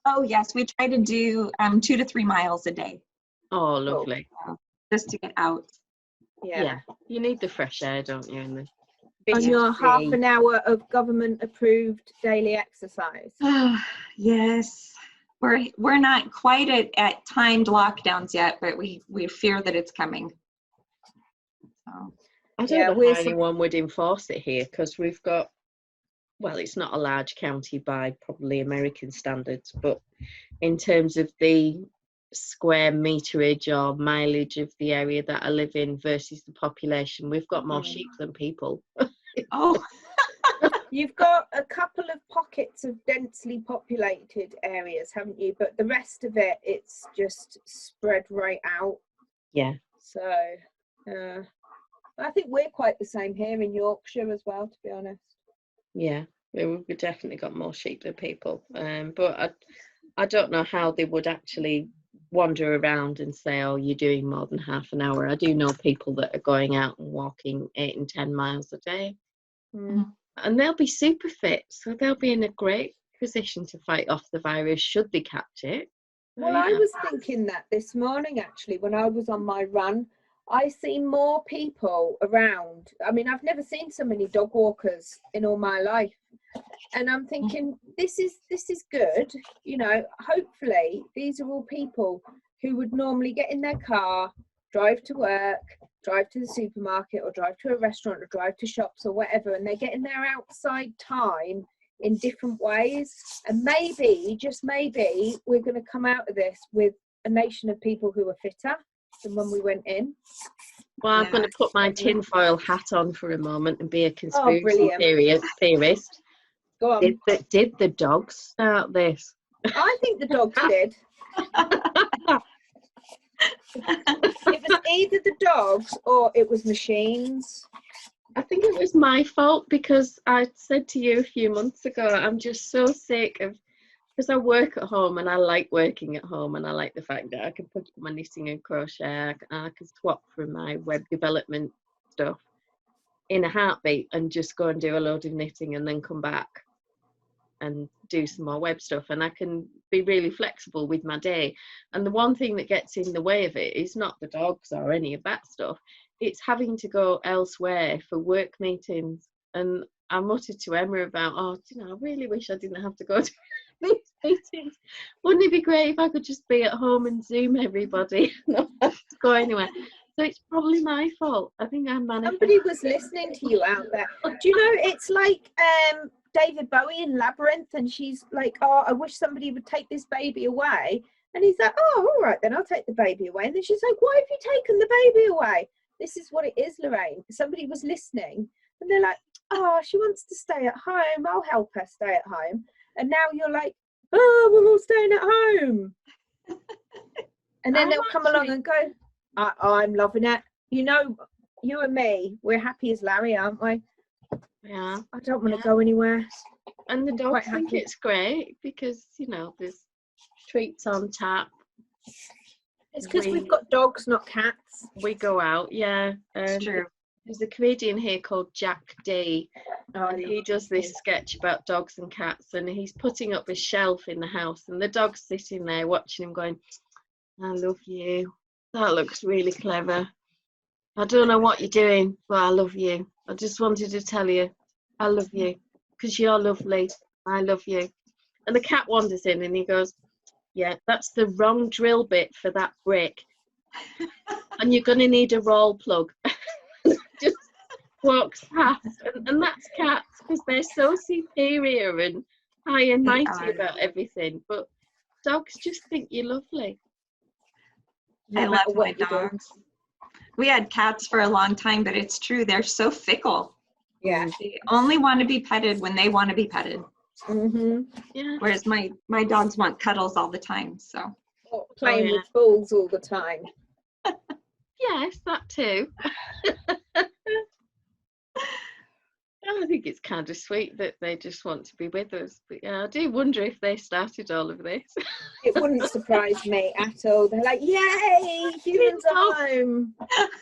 Oh, yes. We try to do 2 to 3 miles a day Oh, lovely. just to get out. Yeah. You need the fresh air, don't you? And the On vitamin your half C. an hour of government approved daily exercise. Yes. We're not quite at timed lockdowns yet, but we fear that it's coming. So. I don't know how anyone would enforce it here, because we've got, well, it's not a large county by probably American standards, but in terms of the square meterage or mileage of the area that I live in versus the population, we've got more sheep than people. Oh. You've got a couple of pockets of densely populated areas, haven't you? But the rest of it, it's just spread right out. Yeah. So, I think we're quite the same here in Yorkshire as well, to be honest. Yeah, we've definitely got more sheep than people. But I don't know how they would actually wander around and say, oh, you're doing more than half an hour. I do know people that are going out and walking 8 and 10 miles a day. And they'll be super fit, so they'll be in a great position to fight off the virus should they catch it. Well, I was thinking that this morning, actually, when I was on my run, I see more people around. I mean, I've never seen so many dog walkers in all my life. And I'm thinking, this is good. You know, hopefully these are all people who would normally get in their car, drive to work, drive to the supermarket, or drive to a restaurant, or drive to shops or whatever, and they're getting their outside time in different ways. And maybe, just maybe, we're going to come out of this with a nation of people who are fitter than when we went in. Well, I'm going to put my tinfoil hat on for a moment and be a conspiracy theorist. Go on. Did the dogs start this? I think the dogs did. It was either the dogs or it was machines. I think it was my fault, because I said to you a few months ago, I'm just so sick of, because I work at home and I like working at home, and I like the fact that I can put my knitting and crochet, I can swap from my web development stuff in a heartbeat and just go and do a load of knitting and then come back and do some more web stuff, and I can be really flexible with my day. And the one thing that gets in the way of it is not the dogs or any of that stuff, it's having to go elsewhere for work meetings. And I muttered to Emma about, oh, you know, I really wish I didn't have to go to these meetings. Wouldn't it be great if I could just be at home and Zoom everybody and not have to go anywhere? So it's probably my fault. I think I'm manifesting. Somebody was listening to you out there. Do you know, it's like David Bowie in Labyrinth, and she's like, oh, I wish somebody would take this baby away. And he's like, oh, all right, then I'll take the baby away. And then she's like, why have you taken the baby away? This is what it is, Loraine. Somebody was listening, and they're like, oh, she wants to stay at home. I'll help her stay at home. And now you're like, oh, we're all staying at home. And then they'll come along and go, I'm loving it. You know, you and me, we're happy as Larry, aren't we? Yeah. I don't want to go anywhere. And the I'm dogs quite think happy. it's great because, you know, there's treats on tap. It's because we've got dogs, not cats. We go out, yeah. It's true. There's a comedian here called Jack D. And he does this sketch about dogs and cats, and he's putting up a shelf in the house, and the dog's sitting there watching him going, I love you. That looks really clever. I don't know what you're doing, but I love you. I just wanted to tell you, I love you because you're lovely. I love you. And the cat wanders in and he goes, Yeah, that's the wrong drill bit for that brick. And you're going to need a roll plug. Just walks past. And that's cats, because they're so superior and high and mighty about everything. But dogs just think you're lovely. I love my dogs. We had cats for a long time, but it's true, they're so fickle. Yeah. They only want to be petted when they want to be petted. Yeah. Whereas my dogs want cuddles all the time. So playing with balls all the time. Yes, that too. I think it's kind of sweet that they just want to be with us. But yeah, I do wonder if they started all of this. It wouldn't surprise me at all. They're like, yay, humans are home.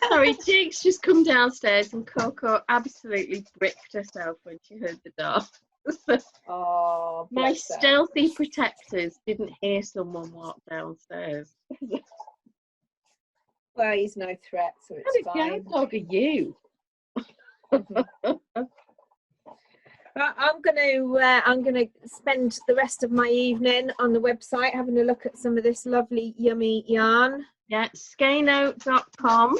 Sorry, Jake's just come downstairs and Coco absolutely bricked herself when she heard the door. Oh, my stealthy protectors didn't hear someone walk downstairs. Well, he's no threat, so it's fine. What dog are you? I'm gonna spend the rest of my evening on the website having a look at some of this lovely yummy yarn. Yeah, skeino.com.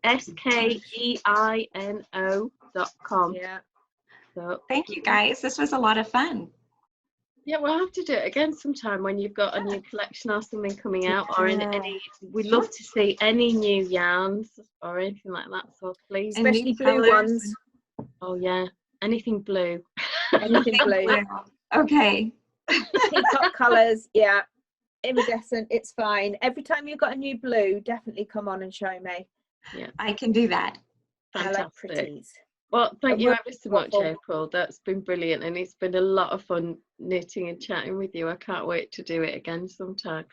SKEINO.com. Yeah. So thank you guys. This was a lot of fun. Yeah, we'll have to do it again sometime when you've got a new collection or something coming out, or any. We'd love to see any new yarns or anything like that. So please, especially blue ones. Oh yeah, anything blue. Anything blue. Okay. Peacock colours, yeah. Iridescent, it's fine. Every time you've got a new blue, definitely come on and show me. Yeah, I can do that. fantastic. I like pretties. Well, thank you ever so much, April. That's been brilliant, and it's been a lot of fun knitting and chatting with you. I can't wait to do it again sometime.